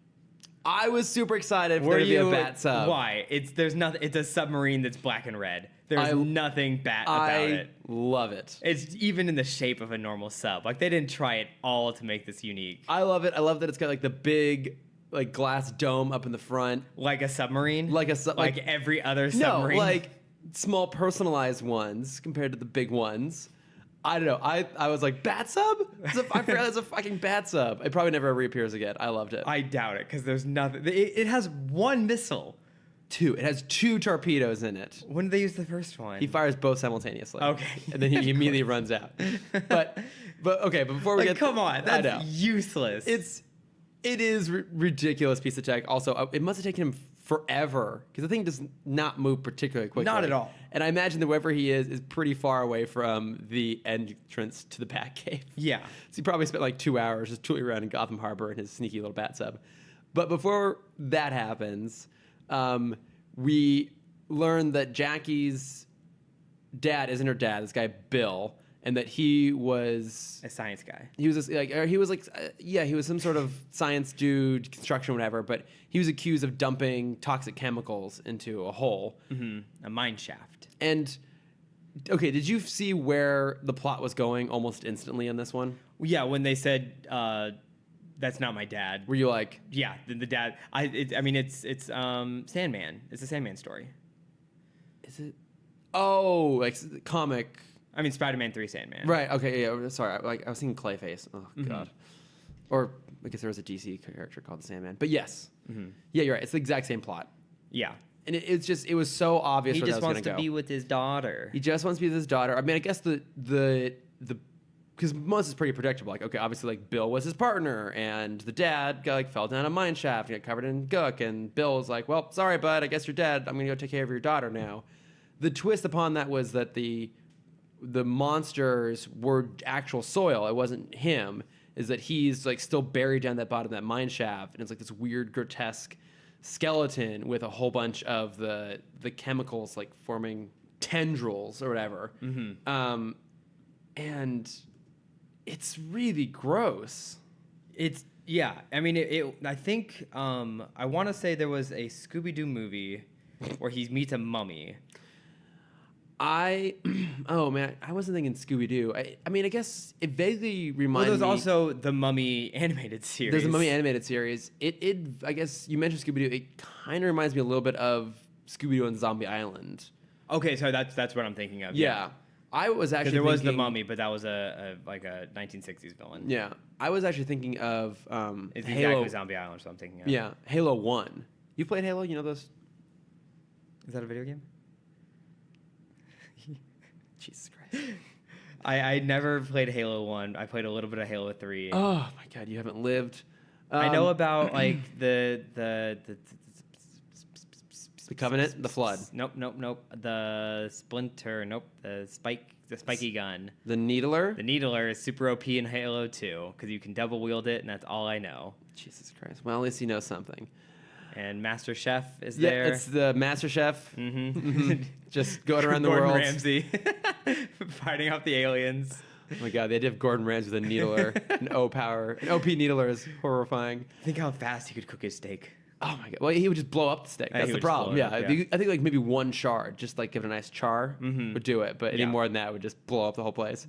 I was super excited for there to be a bat sub.
Why? There's nothing. It's a submarine that's black and red. There's nothing bat about it.
I love it.
It's even in the shape of a normal sub. Like they didn't try it all to make this unique.
I love it. I love that it's got like the big like glass dome up in the front,
like a submarine.
Like
every other submarine.
No, like small personalized ones compared to the big ones. I don't know. I was like, bat sub? I forgot it's a fucking bat sub. It probably never reappears again. I loved it.
I doubt it because there's nothing. It has one missile.
Two. It has 2 torpedoes in it.
When did they use the first one?
He fires both simultaneously.
Okay.
And then he immediately runs out. But before we
come on, that's useless.
It is ridiculous piece of tech. Also, it must have taken him forever because the thing does not move particularly quickly.
Not at all.
And I imagine that wherever he is pretty far away from the entrance to the Batcave.
Yeah.
So he probably spent like 2 hours just tooling around in Gotham Harbor in his sneaky little bat sub. But before that happens, we learn that Jackie's dad isn't her dad. This guy Bill and that he was
a science guy.
He was he was some sort of science dude, construction, whatever. But he was accused of dumping toxic chemicals into a hole,
a mine shaft.
and. Okay, did you see where the plot was going almost instantly in this one?
Yeah, when they said that's not my dad.
Were you like,
yeah, the dad? It's Sandman. It's a Sandman story.
is it? Oh, like comic.
I mean, Spider-Man 3 Sandman.
Right. Okay. Yeah. Sorry. I was thinking Clayface. Oh God. Or I guess there was a DC character called the Sandman. But yes. Yeah, you're right. It's the exact same plot.
Yeah.
And it was so obvious.
He
where
just
that was
wants to be with his daughter.
He just wants to be with his daughter. I mean, I guess the because most is pretty predictable. Like, okay, obviously, like Bill was his partner, and the dad fell down a mine shaft and got covered in gook, and Bill was like, "Well, sorry, bud. I guess you're dead. I'm gonna go take care of your daughter now." The twist upon that was that the monsters were actual soil. It wasn't him. Is that he's like still buried down that bottom of that mine shaft, and it's like this weird, grotesque skeleton with a whole bunch of the chemicals like forming tendrils or whatever, and it's really gross.
I mean, I think I want to say there was a Scooby-Doo movie where he meets a mummy.
Oh man, I wasn't thinking Scooby-Doo. I mean, I guess it vaguely reminded me.
There's also the Mummy animated series.
There's the Mummy animated series. I guess you mentioned Scooby-Doo. It kind of reminds me a little bit of Scooby-Doo and Zombie Island.
Okay, so that's what I'm thinking of.
Yeah. I was actually
there was the Mummy, but that was a 1960s villain.
Yeah. I was actually thinking of
it's
Halo.
Exactly Zombie Island, so I'm thinking of.
Yeah, Halo 1. You played Halo? You know those?
Is that a video game?
Jesus Christ.
I never played Halo 1. I played a little bit of Halo 3.
Oh my God, you haven't lived.
I know about like the
Covenant, the Flood.
Nope. The Splinter. Nope. The spiky gun.
The Needler.
The Needler is super OP in Halo 2 because you can double wield it, and that's all I know.
Jesus Christ. Well, at least you know something.
And Master Chef is
yeah,
there.
It's the Master Chef. Just going around the world.
Gordon Ramsay fighting off the aliens.
Oh my God, the idea of Gordon Ramsay with a needler, an O-power, an OP needler is horrifying.
Think how fast he could cook his steak.
Oh my God. Well, he would just blow up the steak. That's the problem. Yeah. I think like maybe one char, just like give it a nice char, would do it. But any more than that would just blow up the whole place.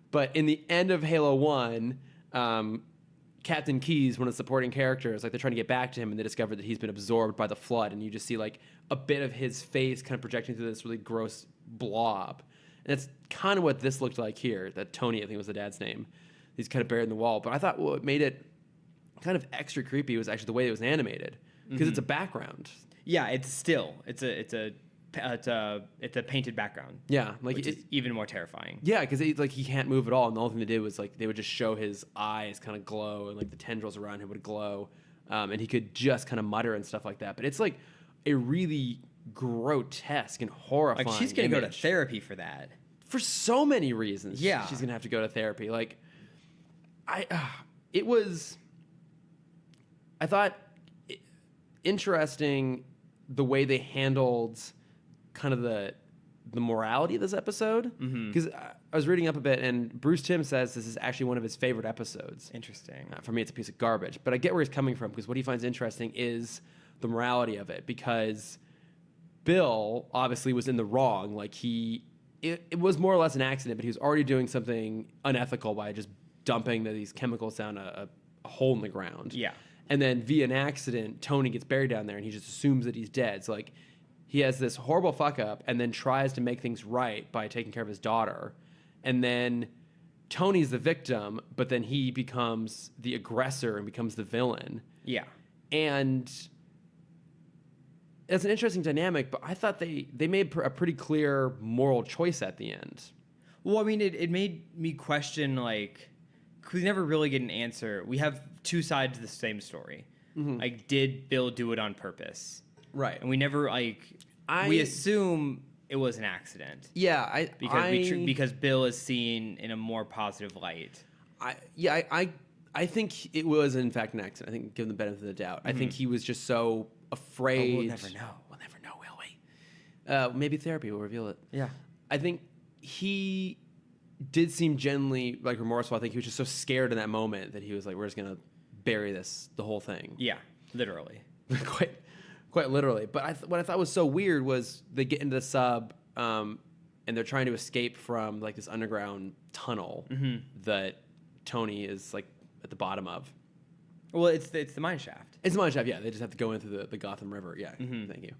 But in the end of Halo 1, Captain Keyes, one of the supporting characters, like they're trying to get back to him, and they discover that he's been absorbed by the Flood, and you just see like a bit of his face kind of projecting through this really gross blob. And that's kind of what this looked like here. That Tony, I think was the dad's name. He's kind of buried in the wall. But I thought what made it kind of extra creepy was actually the way it was animated, because it's a background.
Yeah, it's still it's a painted background.
Yeah,
like it's even more terrifying.
Yeah, because he can't move at all, and the only thing they did was like they would just show his eyes kind of glow, and like the tendrils around him would glow, and he could just kind of mutter and stuff like that. But it's like a really grotesque and horrifying.
Like she's gonna go to therapy for that.
For so many reasons.
Yeah,
she's gonna have to go to therapy. Like, I thought interesting the way they handled kind of the morality of this episode, because I was reading up a bit, and Bruce Timm says this is actually one of his favorite episodes.
Interesting.
For me, it's a piece of garbage, but I get where he's coming from, because what he finds interesting is the morality of it, because Bill obviously was in the wrong. Like it was more or less an accident, but he was already doing something unethical by just dumping these chemicals down a hole in the ground.
Yeah.
And then via an accident, Tony gets buried down there, and he just assumes that he's dead. So like, he has this horrible fuck up, and then tries to make things right by taking care of his daughter. And then Tony's the victim, but then he becomes the aggressor and becomes the villain.
Yeah.
And it's an interesting dynamic, but I thought they made a pretty clear moral choice at the end.
Well, I mean, it made me question, like, we never really get an answer. We have two sides to the same story. Like, did Bill do it on purpose?
Right.
And we never, like, we assume it was an accident.
Yeah.
Because Bill is seen in a more positive light.
I think it was, in fact, an accident. I think, given the benefit of the doubt. I think he was just so afraid.
We'll never know.
We'll never know, will we? Maybe therapy will reveal it.
Yeah.
I think he did seem genuinely like remorseful. I think he was just so scared in that moment that he was like, "We're just gonna bury the whole thing."
Yeah, literally.
quite literally. But what I thought was so weird was they get into the sub, and they're trying to escape from like this underground tunnel that Tony is like at the bottom of.
Well, it's the mine shaft.
It's the mine shaft. Yeah, they just have to go into the Gotham River. Yeah, thank you.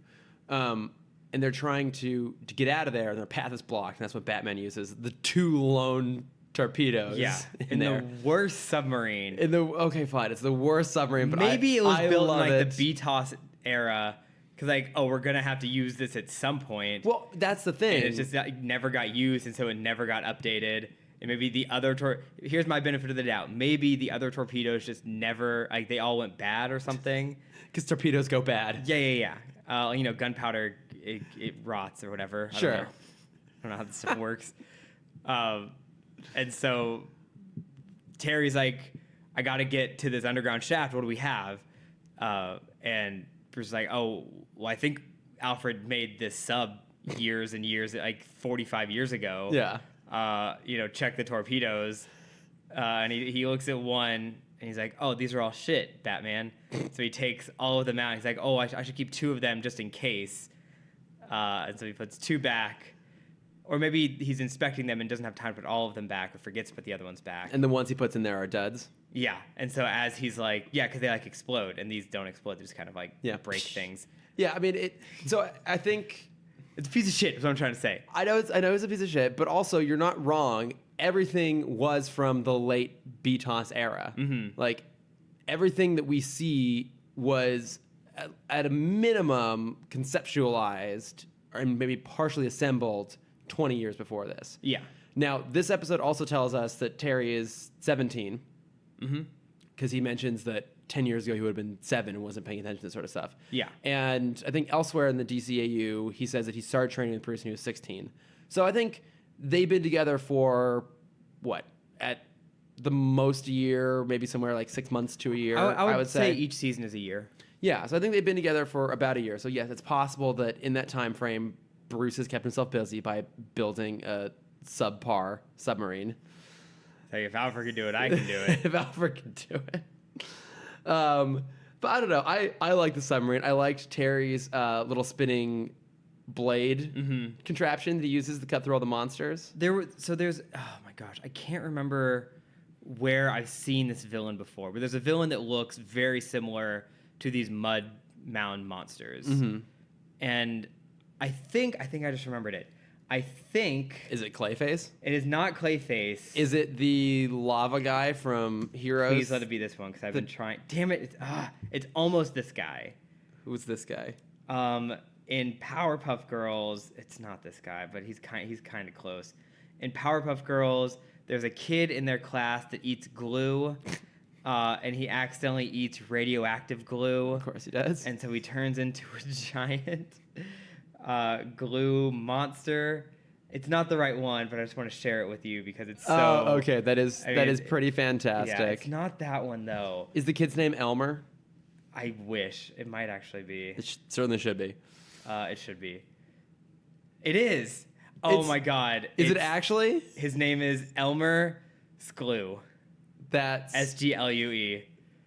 And they're trying to get out of there, and their path is blocked. And that's what Batman uses: the 2 lone torpedoes.
Yeah, in the worst submarine.
Okay, fine. It's the worst submarine, but
maybe it was built in like
it.
the BTOS era, because like, oh, we're gonna have to use this at some point.
Well, that's the thing.
And it's just that it never got used, and so it never got updated. And maybe the other here's my benefit of the doubt. Maybe the other torpedoes just never, like, they all went bad or something.
Because torpedoes go bad.
Yeah. Gunpowder, it rots or whatever.
Sure.
I don't know how this stuff works. And so Terry's like, I got to get to this underground shaft. What do we have? And Bruce is like, oh, well, I think Alfred made this sub years and years, like 45 years ago.
Yeah.
Check the torpedoes. And he looks at one and he's like, oh, these are all shit, Batman. So he takes all of them out. He's like, oh, I should keep 2 of them just in case. And so he puts 2 back. Or maybe he's inspecting them and doesn't have time to put all of them back or forgets to put the other ones back.
And the ones he puts in there are duds?
Yeah. And so as he's like, yeah, because they like explode. And these don't explode. They just kind of like break things.
Yeah, I mean, so I think...
It's a piece of shit is what I'm trying to say.
I know it's a piece of shit, but also you're not wrong. Everything was from the late BTOS era. Mm-hmm. Like, everything that we see was, at a minimum, conceptualized and maybe partially assembled 20 years before this.
Yeah.
Now, this episode also tells us that Terry is 17. Mm-hmm. Because he mentions that 10 years ago he would have been 7 and wasn't paying attention to this sort of stuff.
Yeah.
And I think elsewhere in the DCAU, he says that he started training with Bruce when he was 16. So I think they've been together for, at the most a year, maybe somewhere like 6 months to a year,
I would say each season is a year.
Yeah, so I think they've been together for about a year. So yes, it's possible that in that time frame, Bruce has kept himself busy by building a subpar submarine.
So if Alfred can do it, I can do it.
If Alfred can do it. But I don't know. I like the submarine. I liked Terry's little spinning blade contraption that he uses to cut through all the monsters.
There's oh my gosh, I can't remember where I've seen this villain before, but there's a villain that looks very similar to these mud mound monsters. Mm-hmm. And I think I just remembered it. I think...
Is it Clayface?
It is not Clayface.
Is it the lava guy from Heroes?
Please let it be this one, because I've been trying... Damn it. It's almost this guy.
Who's this guy?
In Powerpuff Girls... It's not this guy, but he's kind of close. In Powerpuff Girls, there's a kid in their class that eats glue, and he accidentally eats radioactive glue.
Of course he does.
And so he turns into a giant... glue monster. It's not the right one, but I just want to share it with you because it's so...
Oh, okay. That is pretty fantastic.
Yeah, it's not that one, though.
Is the kid's name Elmer?
I wish. It might actually be.
It certainly should be.
It should be. It is. Oh, my God.
Is it actually?
His name is Elmer Sglue.
That's...
Sglue.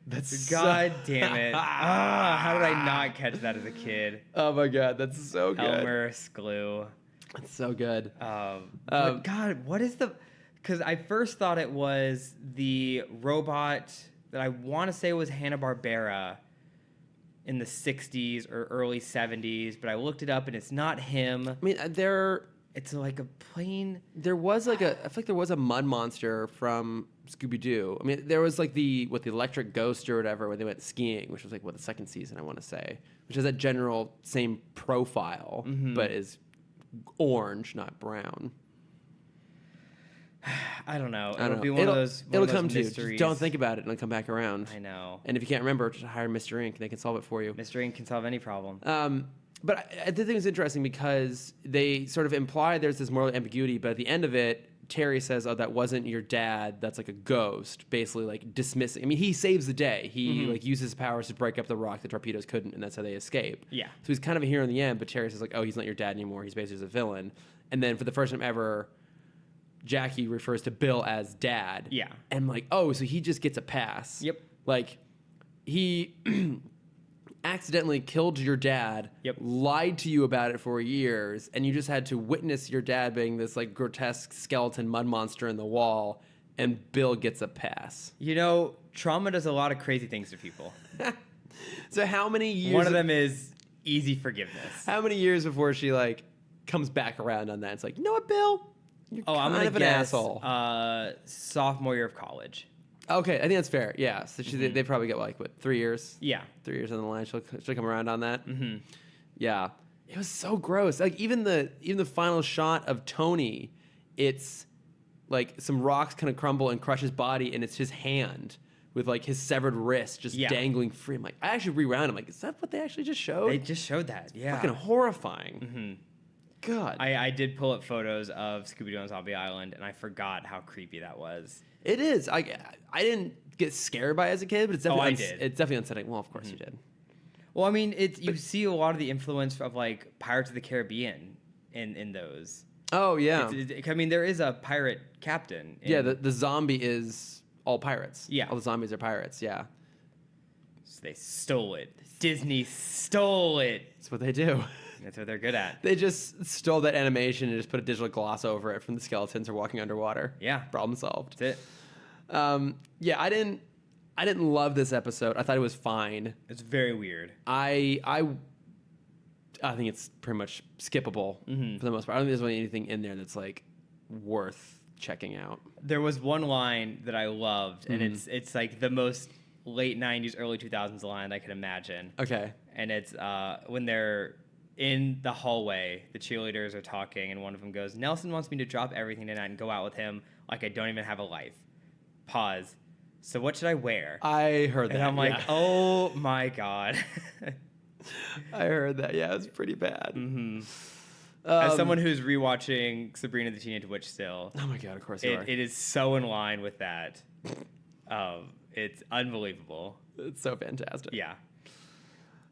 That's
God damn it. How did I not catch that as a kid?
Oh my God, that's so good.
Elmer Sglue.
That's so good.
But God, what is the... Because I first thought it was the robot that I want to say was Hanna-Barbera in the 60s or early 70s, but I looked it up and it's not him.
I mean,
It's like a plain...
There was like I feel like there was a mud monster from Scooby-Doo. I mean, there was like the electric ghost or whatever when they went skiing, which was like, the second season, I want to say. Which is that general same profile, but is orange, not brown.
I don't know.
It'll
be one of those
It'll come to you.
mysteries.
Just don't think about it and it'll come back around.
I know.
And if you can't remember, just hire Mr. Ink. They can solve it for you.
Mr. Ink can solve any problem.
But I did think it was interesting because they sort of imply there's this moral ambiguity, but at the end of it, Terry says, oh, that wasn't your dad. That's like a ghost, basically like dismissing. I mean, he saves the day. He like uses his powers to break up the rock that torpedoes couldn't, and that's how they escape.
Yeah.
So he's kind of a hero in the end, but Terry says like, oh, he's not your dad anymore. He's basically just a villain. And then for the first time ever, Jackie refers to Bill as dad.
Yeah.
And I'm like, oh, so he just gets a pass.
Yep.
Like, he accidentally killed your dad,
Yep.
lied to you about it for years, and you just had to witness your dad being this like grotesque skeleton mud monster in the wall, and Bill gets a pass.
You know, trauma does a lot of crazy things to people.
So how many years?
One of them is easy forgiveness.
How many years before she like comes back around on that? It's like, you know what, Bill? You're
I'm
kind
gonna
of an
guess,
asshole.
sophomore year of college.
Okay, I think that's fair. Yeah, so they probably get like what, 3 years?
Yeah.
3 years on the line. She'll come around on that.
Mm-hmm.
Yeah, it was so gross. Like even the final shot of Tony, it's like some rocks kind of crumble and crush his body, and it's his hand with like his severed wrist just dangling free. I'm like, I actually rewound. I'm like, is that what they actually just showed?
They just showed that. Yeah.
Fucking horrifying.
Mm-hmm.
God.
I did pull up photos of Scooby-Doo on Zombie Island, and I forgot how creepy that was.
It is. I didn't get scared by it as a kid, but it's definitely
I did.
It's definitely unsettling. Well, of course you did.
Well, I mean, you see a lot of the influence of like Pirates of the Caribbean in those.
Oh yeah.
I mean, there is a pirate captain.
Yeah, the zombie is all pirates.
Yeah.
All the zombies are pirates. Yeah.
So they stole it. Disney stole it.
That's what they do.
That's what they're good at.
They just stole that animation and just put a digital gloss over it from the skeletons are walking underwater.
Yeah.
Problem solved.
That's it.
Yeah, I didn't love this episode. I thought it was fine.
It's very weird.
I think it's pretty much skippable for the most part. I don't think there's really anything in there that's like worth checking out.
There was one line that I loved, and it's like the most late 90s, early 2000s line I could imagine.
Okay.
And it's when they're in the hallway, the cheerleaders are talking, and one of them goes, Nelson wants me to drop everything tonight and go out with him like I don't even have a life. Pause. So what should I wear?
I heard that.
And I'm like, oh my God.
I heard that. Yeah, it was pretty bad.
Mm-hmm. As someone who's rewatching Sabrina the Teenage Witch still,
oh my God, of course you are.
It is so in line with that. It's unbelievable.
It's so fantastic.
Yeah.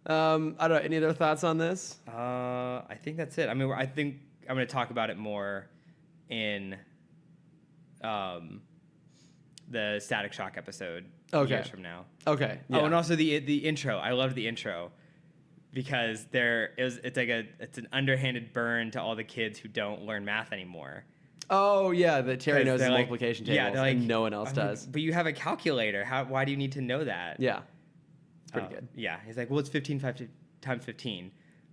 I don't know. Any other thoughts on this?
I think that's it. I mean, I think I'm going to talk about it more in the Static Shock episode years from now.
Okay.
Yeah. Oh, and also the intro. I loved the intro because it's an underhanded burn to all the kids who don't learn math anymore.
Oh yeah, that Terry knows the
like,
multiplication tables,
yeah, like,
and no one else does.
But you have a calculator. Why do you need to know that?
Yeah, it's pretty good.
Yeah, he's like, well, it's 15 times 15.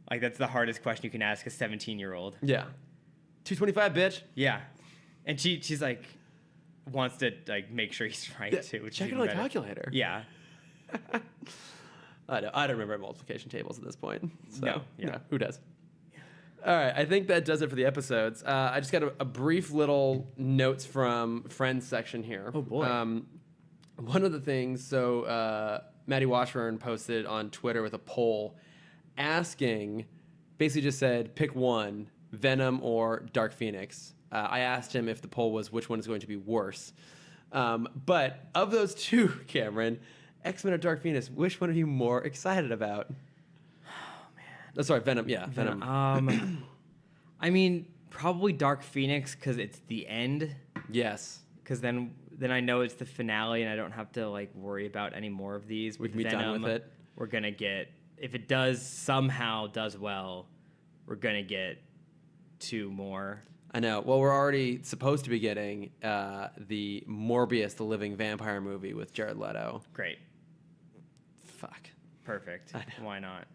Like that's the hardest question you can ask a 17-year-old.
Yeah, 225, bitch.
Yeah, and she's like wants to like make sure he's right too.
Check it on the calculator.
Yeah.
I don't remember multiplication tables at this point. So,
no. Yeah.
No, who does? All right, I think that does it for the episodes. I just got a brief little notes from friends section here.
Oh boy.
One of the things, so Maddie Washburn posted on Twitter with a poll asking, basically just said, pick one, Venom or Dark Phoenix. I asked him if the poll was which one is going to be worse. But of those two, Cameron, X-Men or Dark Phoenix, which one are you more excited about? Oh, sorry, Venom. Yeah, Venom.
I mean, probably Dark Phoenix because it's the end.
Yes.
Because then I know it's the finale and I don't have to like worry about any more of these.
We can be done with it.
We're gonna get, if it somehow does well, we're gonna get 2 more.
I know. Well, we're already supposed to be getting the Morbius, the Living Vampire movie with Jared Leto.
Great.
Fuck.
Perfect. Why not?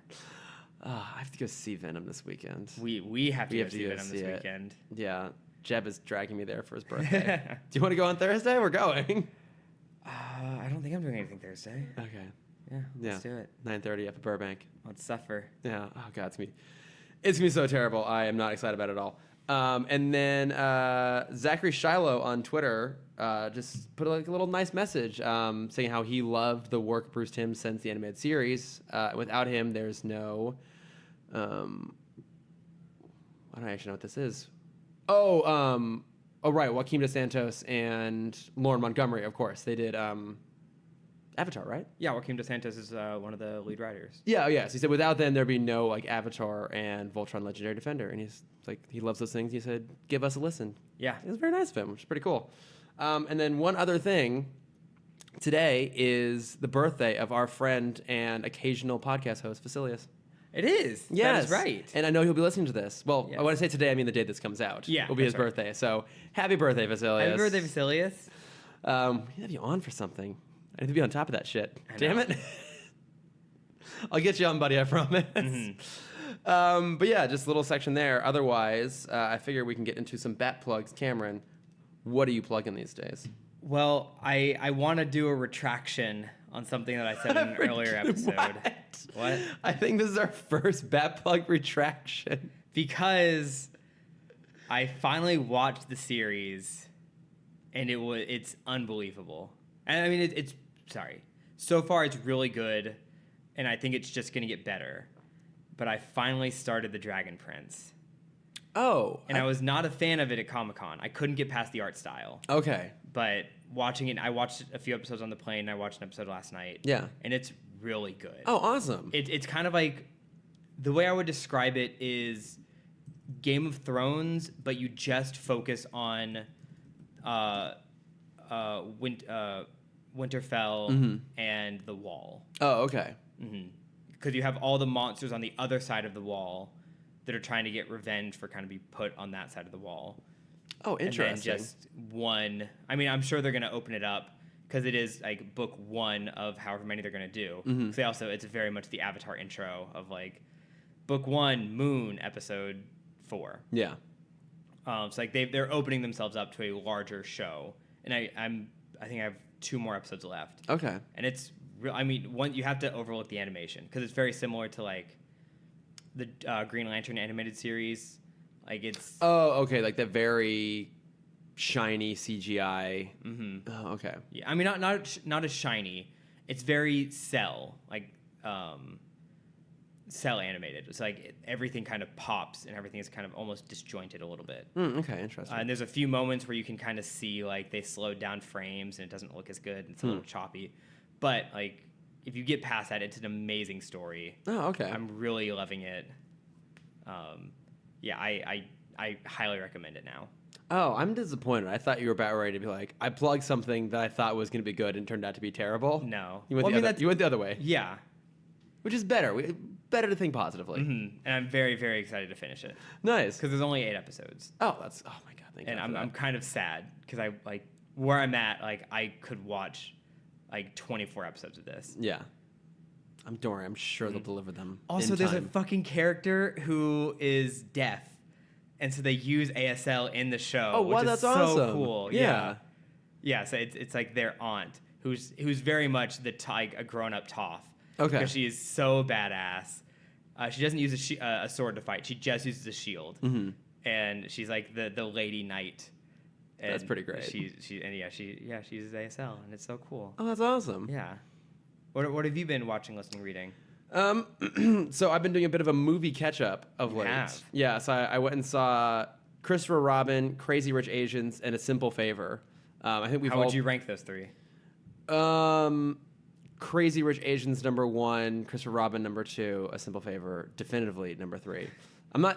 I have to go see Venom this weekend.
We have to go see Venom this weekend.
Yeah. Jeb is dragging me there for his birthday. Do you want to go on Thursday? We're going.
I don't think I'm doing anything Thursday.
Okay.
Yeah, let's do it.
9:30 up at Burbank.
Let's suffer.
Yeah. Oh, God, it's gonna be so terrible. I am not excited about it at all. And then Zachary Shiloh on Twitter just put like a little nice message saying how he loved the work of Bruce Timm since the animated series. Without him, there's no... I don't actually know what this is. Right, Joaquin Dos Santos and Lauren Montgomery, of course. They did Avatar, right?
Yeah, Joaquin DeSantis is one of the lead writers.
Yeah, yeah. So he said without them, there'd be no like Avatar and Voltron Legendary Defender. And he's like, he loves those things. He said, give us a listen.
Yeah.
It was very nice of him, which is pretty cool. And then one other thing, today is the birthday of our friend and occasional podcast host, Vasilius.
It is.
Yes.
That is right.
And I know he'll be listening to this. Well,
Yes.
when I say today, I mean the day this comes out.
Yeah,
Will be his
that's right.
birthday. So happy birthday, Vasilius.
Happy birthday, Vasilius.
We need to have you on for something. I need to be on top of that shit. Damn it. I'll get you on, buddy, I promise. Mm-hmm. But yeah, just a little section there. Otherwise, I figure we can get into some bat plugs. Cameron, what are you plugging these days?
Well, I want to do a retraction on something that I said in an earlier episode. What?
I think this is our first bat plug retraction.
Because I finally watched the series, and it's unbelievable. And I mean, it's sorry. So far, it's really good, and I think it's just going to get better. But I finally started The Dragon Prince.
Oh.
And I was not a fan of it at Comic-Con. I couldn't get past the art style.
Okay.
But watching it, I watched a few episodes on the plane. I watched an episode last night.
Yeah.
And it's really good.
Oh, awesome.
It's kind of like, the way I would describe it is Game of Thrones, but you just focus on Winterfell and the Wall.
Oh, okay.
Because you have all the monsters on the other side of the wall that are trying to get revenge for kind of be put on that side of the wall.
Oh, interesting.
And then just one. I mean, I'm sure they're going to open it up because it is like book one of however many they're going to do. So it's very much the Avatar intro of like book one, Moon, episode 4.
Yeah.
So like they're opening themselves up to a larger show, and I think I have 2 more episodes left.
Okay.
And it's real. I mean, one, you have to overlook the animation because it's very similar to like the Green Lantern animated series. Like it's.
Oh, okay. Like the very shiny CGI. Oh, okay.
Yeah, I mean not as shiny. It's very cell cell animated. It's like everything kind of pops and everything is kind of almost disjointed a little bit.
Okay, interesting.
And there's a few moments where you can kind of see like they slowed down frames and it doesn't look as good. It's a little choppy, but like if you get past that, it's an amazing story.
Oh, okay.
I'm really loving it. Yeah, I highly recommend it now.
Oh, I'm disappointed. I thought you were about ready to be like, I plugged something that I thought was going to be good and turned out to be terrible.
No.
You went, you went the other way.
Yeah.
Which is better. Better to think positively.
And I'm very, very excited to finish it.
Nice.
Because there's only 8 episodes.
Oh, that's, oh my God. Thank you.
And I'm kind of sad because I like where I'm at, like I could watch like 24 episodes of this.
Yeah. Don't worry. I'm sure they'll deliver them.
Also, there's a fucking character who is deaf. And so they use ASL in the show.
Oh, wow, that's awesome.
So cool.
Yeah.
Yeah, so it's like their aunt, who's very much a grown-up Toph.
Okay.
Because she is so badass. She doesn't use a sword to fight. She just uses a shield. And she's like the lady knight. And
that's pretty great.
She uses ASL, and it's so cool.
Oh, that's awesome.
Yeah. What have you been watching, listening, reading?
So I've been doing a bit of a movie catch-up of late.
have?
Yeah, so I went and saw Christopher Robin, Crazy Rich Asians, and A Simple Favor. I think we've
How would you rank those 3?
Crazy Rich Asians #1, Christopher Robin #2, A Simple Favor definitively #3.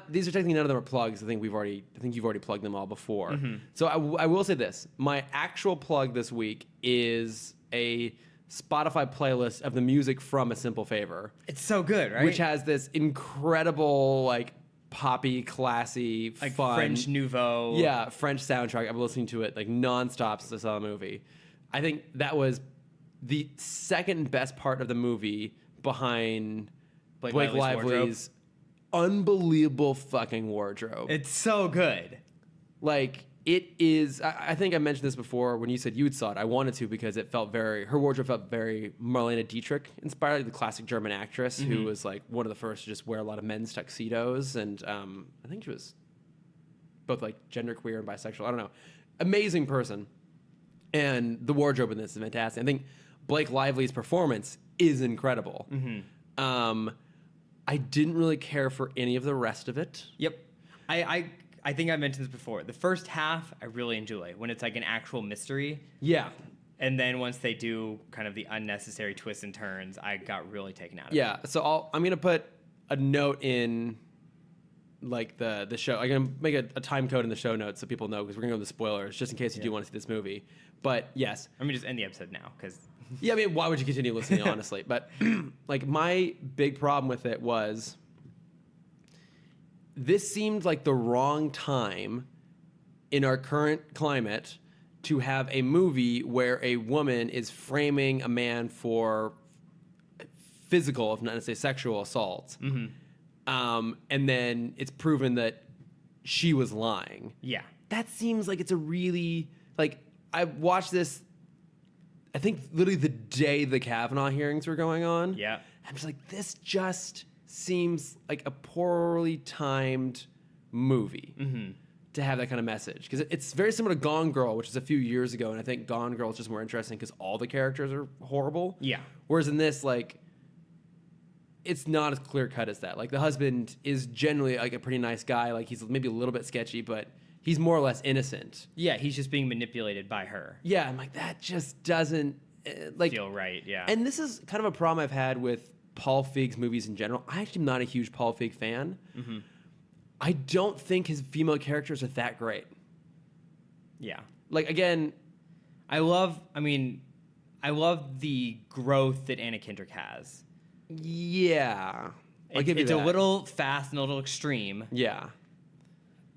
These are technically none of them are plugs. I think you've already plugged them all before. So I will say this: my actual plug this week is a Spotify playlist of the music from A Simple Favor.
It's so good, right?
Which has this incredible, like, poppy, classy,
like
fun
French Nouveau.
Yeah, French soundtrack. I've been listening to it like nonstop since I saw the movie. I think that was the second best part of the movie behind Blake Lively's unbelievable fucking wardrobe.
It's so good.
Like, it is. I think I mentioned this before when you said you saw it. I wanted to because it felt her wardrobe felt very Marlene Dietrich inspired, like the classic German actress who was like one of the first to just wear a lot of men's tuxedos. And I think she was both like genderqueer and bisexual. I don't know. Amazing person. And the wardrobe in this is fantastic. I think Blake Lively's performance is incredible. I didn't really care for any of the rest of it.
Yep. I think I mentioned this before. The first half I really enjoy when it's like an actual mystery.
Yeah.
And then once they do kind of the unnecessary twists and turns, I got really taken out of it.
Yeah, so I'm gonna put a note in like the show. I'm gonna make a time code in the show notes so people know, because we're gonna go to the spoilers just in case you do want to see this movie. But yes,
I'm gonna just end the episode now because.
Yeah, I mean, why would you continue listening, honestly? But like my big problem with it was this seemed like the wrong time in our current climate to have a movie where a woman is framing a man for physical, if not necessarily sexual assault. And then it's proven that she was lying.
Yeah.
That seems like it's a really, like, I watched this, I think literally the day the Kavanaugh hearings were going on.
Yeah.
I'm just like, this just seems like a poorly timed movie to have that kind of message. Because it's very similar to Gone Girl, which is a few years ago, and I think Gone Girl is just more interesting because all the characters are horrible.
Yeah.
Whereas in this, like, it's not as clear cut as that. Like, the husband is generally like a pretty nice guy. Like, he's maybe a little bit sketchy, but he's more or less innocent.
Yeah, he's just being manipulated by her.
Yeah, I'm like, that just doesn't like
feel right. Yeah.
And this is kind of a problem I've had with Paul Feig's movies in general. I actually am not a huge Paul Feig fan. I don't think his female characters are that great.
Yeah.
Like, again,
I love the growth that Anna Kendrick has.
Yeah.
It's a little fast and a little extreme.
Yeah.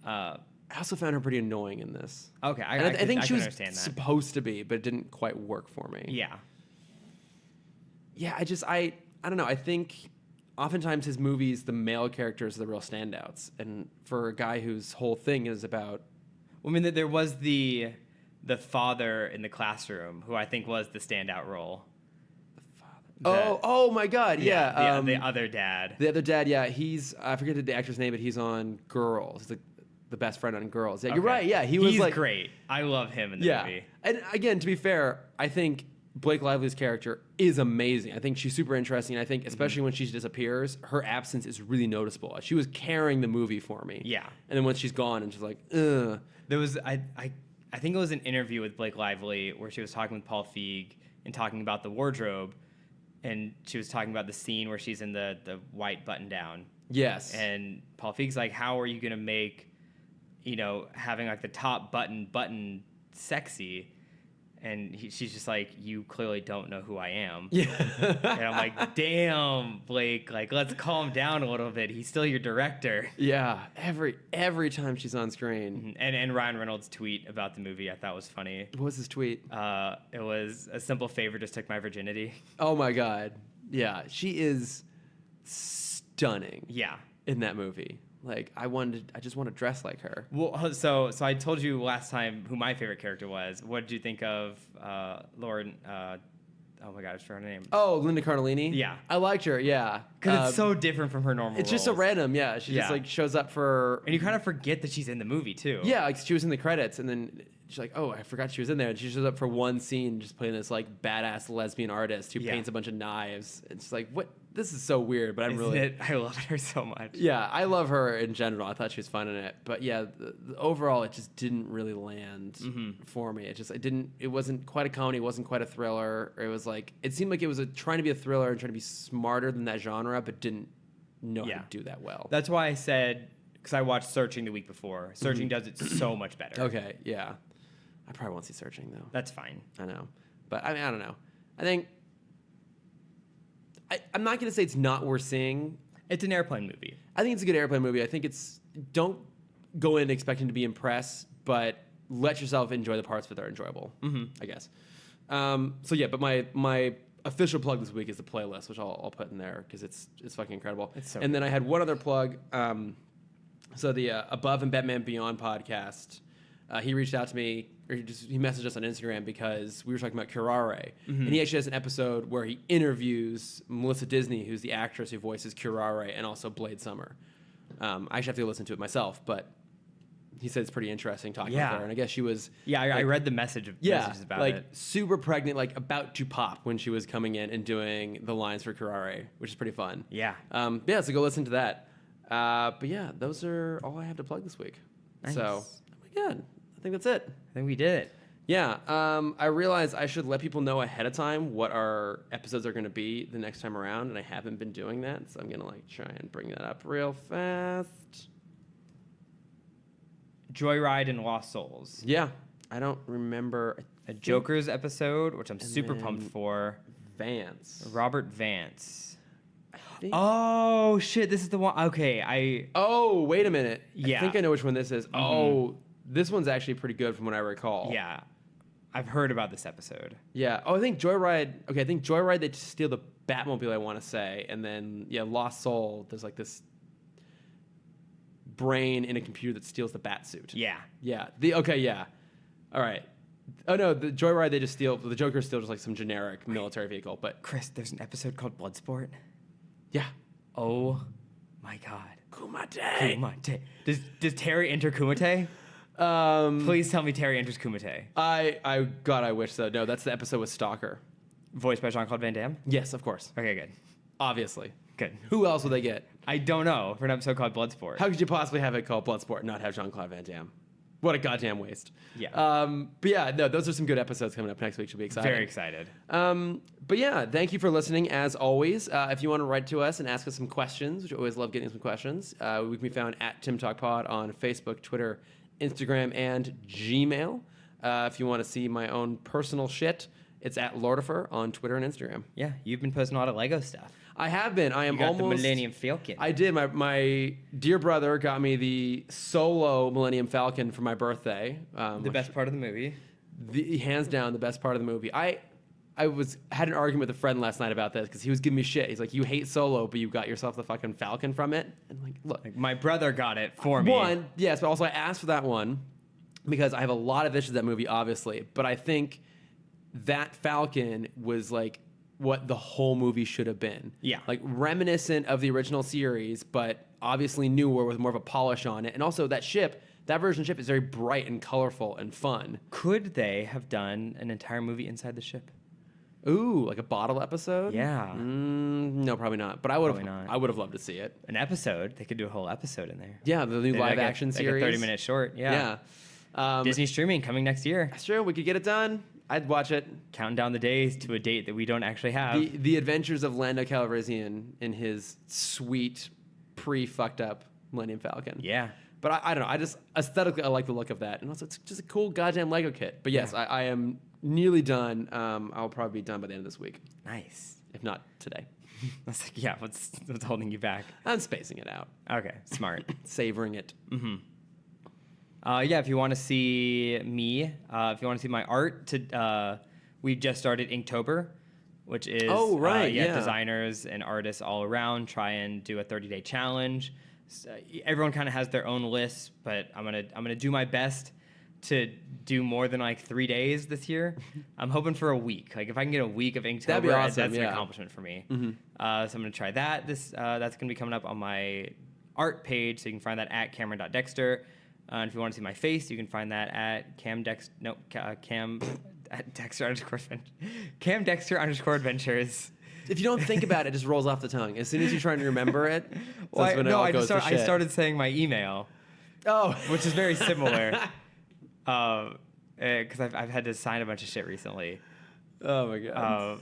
I also found her pretty annoying in this.
Okay,
I think she was
understand that.
supposed to be, but it didn't quite work for me.
Yeah.
Yeah, I don't know. I think oftentimes his movies, the male characters are the real standouts. And for a guy whose whole thing is about...
Well, I mean, there was the father in the classroom, who I think was the standout role.
Oh my God, yeah.
The other dad.
The other dad, yeah. I forget the actor's name, but he's on Girls. He's the best friend on Girls. Yeah, okay. You're right. Yeah, he's like
great. I love him in the movie.
And again, to be fair, I think Blake Lively's character is amazing. I think she's super interesting. I think especially when she disappears, her absence is really noticeable. She was carrying the movie for me.
Yeah.
And then when she's gone, and she's like, ugh.
There was I think it was an interview with Blake Lively where she was talking with Paul Feig and talking about the wardrobe, and she was talking about the scene where she's in the white button down.
Yes.
And Paul Feig's like, how are you gonna make, having like the top button sexy? And she's just like, you clearly don't know who I am.
Yeah.
And I'm like, damn, Blake, like, let's calm down a little bit. He's still your director.
Yeah. Every time she's on screen.
And Ryan Reynolds' tweet about the movie I thought was funny.
What was his tweet?
It was, a simple favor just took my virginity.
Oh my God. Yeah. She is stunning.
Yeah.
In that movie. Like, I just want to dress like her.
Well, so I told you last time who my favorite character was. What did you think of Lauren? Oh my God, I forgot her name.
Oh, Linda Cardellini?
Yeah.
I liked her, yeah.
Because it's so different from her normal
It's just so random, yeah. She just like shows up for...
And you kind of forget that she's in the movie, too.
Yeah, like she was in the credits, and then she's like, oh, I forgot she was in there. And she shows up for one scene just playing this like badass lesbian artist who paints a bunch of knives. It's like, what? This is so weird, but
I love her so much.
Yeah, I love her in general. I thought she was fun in it. But yeah, overall, it just didn't really land for me. It wasn't quite a comedy. It wasn't quite a thriller. It seemed like it was trying to be a thriller and trying to be smarter than that genre, but didn't know how to do that well.
That's why I said, because I watched Searching the week before. Searching does it so much better.
Okay, yeah. I probably won't see Searching, though.
That's fine.
I know. But I mean, I don't know. I think... I'm not going to say it's not worth seeing.
It's an airplane movie.
I think it's a good airplane movie. I think don't go in expecting to be impressed, but let yourself enjoy the parts that are enjoyable, I guess. So yeah, but my official plug this week is the playlist, which I'll put in there because it's fucking incredible. And then I had one other plug. So the Above and Batman Beyond podcast, he reached out to me, or he messaged us on Instagram because we were talking about Curare. And he actually has an episode where he interviews Melissa Disney, who's the actress who voices Curare and also Blade Summer. I actually have to go listen to it myself, but he said it's pretty interesting talking with her. And I guess she was...
Yeah, I read the messages about it.
Super pregnant, like about to pop when she was coming in and doing the lines for Curare, which is pretty fun.
Yeah.
So go listen to that. But yeah, those are all I have to plug this week.
Nice.
So, oh my God. I think that's it.
I think we did it.
Yeah, I realize I should let people know ahead of time what our episodes are going to be the next time around, and I haven't been doing that, so I'm going to like try and bring that up real fast.
Joyride and Lost Souls.
Yeah, I don't remember.
A Joker's episode, which I'm super
then
pumped for.
Vance.
Robert Vance.
think-
Oh shit! This is the one. Okay,
Oh, wait a minute.
Yeah.
I think I know which one this is. Oh, this one's actually pretty good from what I recall.
yeah, I've heard about this episode.
Yeah. Oh, I think Joyride. Okay, I think Joyride, they just steal the Batmobile, I want to say. And then, yeah, Lost Soul, there's like this brain in a computer that steals the bat suit.
Yeah.
Yeah. Okay, yeah. All right. Oh, no, the Joyride, they just steal. The Joker's still just like some generic military vehicle. But
Chris, there's an episode called Bloodsport.
yeah.
Oh my god.
Kumite.
Kumite. Does Terry enter Kumite? Please tell me Terry enters Kumite.
God, I wish so. No, that's the episode with Stalker.
Voiced by Jean-Claude Van Damme?
Yes, of course.
Okay, good.
Obviously.
Good.
Who else will they get?
I don't know for an episode called Bloodsport.
How could you possibly have it called Bloodsport and not have Jean-Claude Van Damme? What a goddamn waste.
Yeah.
But yeah, no, those are some good episodes coming up next week. Should be exciting.
Very excited.
But yeah, thank you for listening as always. If you want to write to us and ask us some questions, which I always love getting some questions, we can be found at Timm Talk Pod on Facebook, Twitter, Instagram, and Gmail. If you want to see my own personal shit, it's at Lordifer on Twitter and Instagram.
Yeah, you've been posting a lot of Lego stuff.
I have been. I am
You got
almost
the Millennium Falcon.
I did. My dear brother got me the solo Millennium Falcon for my birthday.
the best part of the movie.
Hands down, the best part of the movie. I had an argument with a friend last night about this because he was giving me shit. He's like, "You hate Solo, but you got yourself the fucking Falcon from it." And like, look,
Like, my brother got it for me.
one, yes, but also I asked for that one because I have a lot of issues with that movie, obviously. But I think that Falcon was like what the whole movie should have been.
Yeah.
Like reminiscent of the original series, but obviously newer with more of a polish on it. And also that version of ship is very bright and colorful and fun.
Could they have done an entire movie inside the ship?
Ooh, like a bottle episode?
Yeah.
No, probably not. But I would
Probably not.
have. I would have loved to see it.
An episode? They could do a whole episode in there.
Yeah, the new live action series.
Like a 30-minute short. Yeah.
Yeah.
Disney streaming coming next year.
That's true. We could get it done. I'd watch it.
Counting down the days to a date that we don't actually have.
The Adventures of Lando Calrissian in his sweet, pre-fucked up Millennium Falcon.
Yeah.
But I don't know. I just aesthetically I like the look of that, and also it's just a cool goddamn Lego kit. But yes,
Yeah.
I am nearly done. I'll probably be done by the end of this week,
Nice.
if not today.
I was like, yeah, what's holding you back?
I'm spacing it out,
Okay, smart.
savoring it.
Yeah, if you want to see me, if you want to see my art, we just started Inktober, which is
yeah.
designers and artists all around try and do a 30-day challenge. So everyone kind of has their own lists, but I'm gonna do my best to do more than like 3 days this year. I'm hoping for a week. Like if I can get a week of Inktober,
That'd be awesome,
that's an
yeah.
accomplishment for me. So I'm gonna try that. That's gonna be coming up on my art page, so you can find that at Cameron.Dexter. And if you want to see my face, you can find that at Cam Dexter _ Adventures.
If you don't think about it, it just rolls off the tongue. As soon as you're trying to remember it,
Well,
that's when it all goes to
I
shit.
started saying my email,
Oh,
which is very similar, because I've had to sign a bunch of shit recently.
oh my god.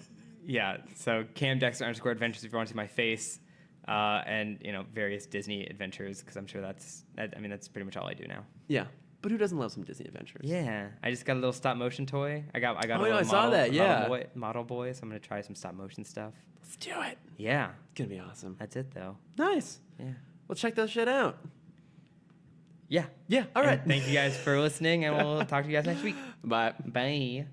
Yeah, so Cam Dexter _ Adventures if you want to see my face, and various Disney adventures, because I'm sure that's pretty much all I do now.
Yeah, but who doesn't love some Disney adventures?
Yeah, I just got a little stop motion toy. I got.
Oh,
a
yeah,
little
I saw that, yeah.
model boy. So I'm gonna try some stop motion stuff.
Let's do it.
Yeah,
It's gonna be awesome.
that's it though.
Nice.
Yeah.
Well, check that shit out.
Yeah.
Yeah. All right.
And thank you guys for listening, and we'll talk to you guys next week.
Bye.
Bye.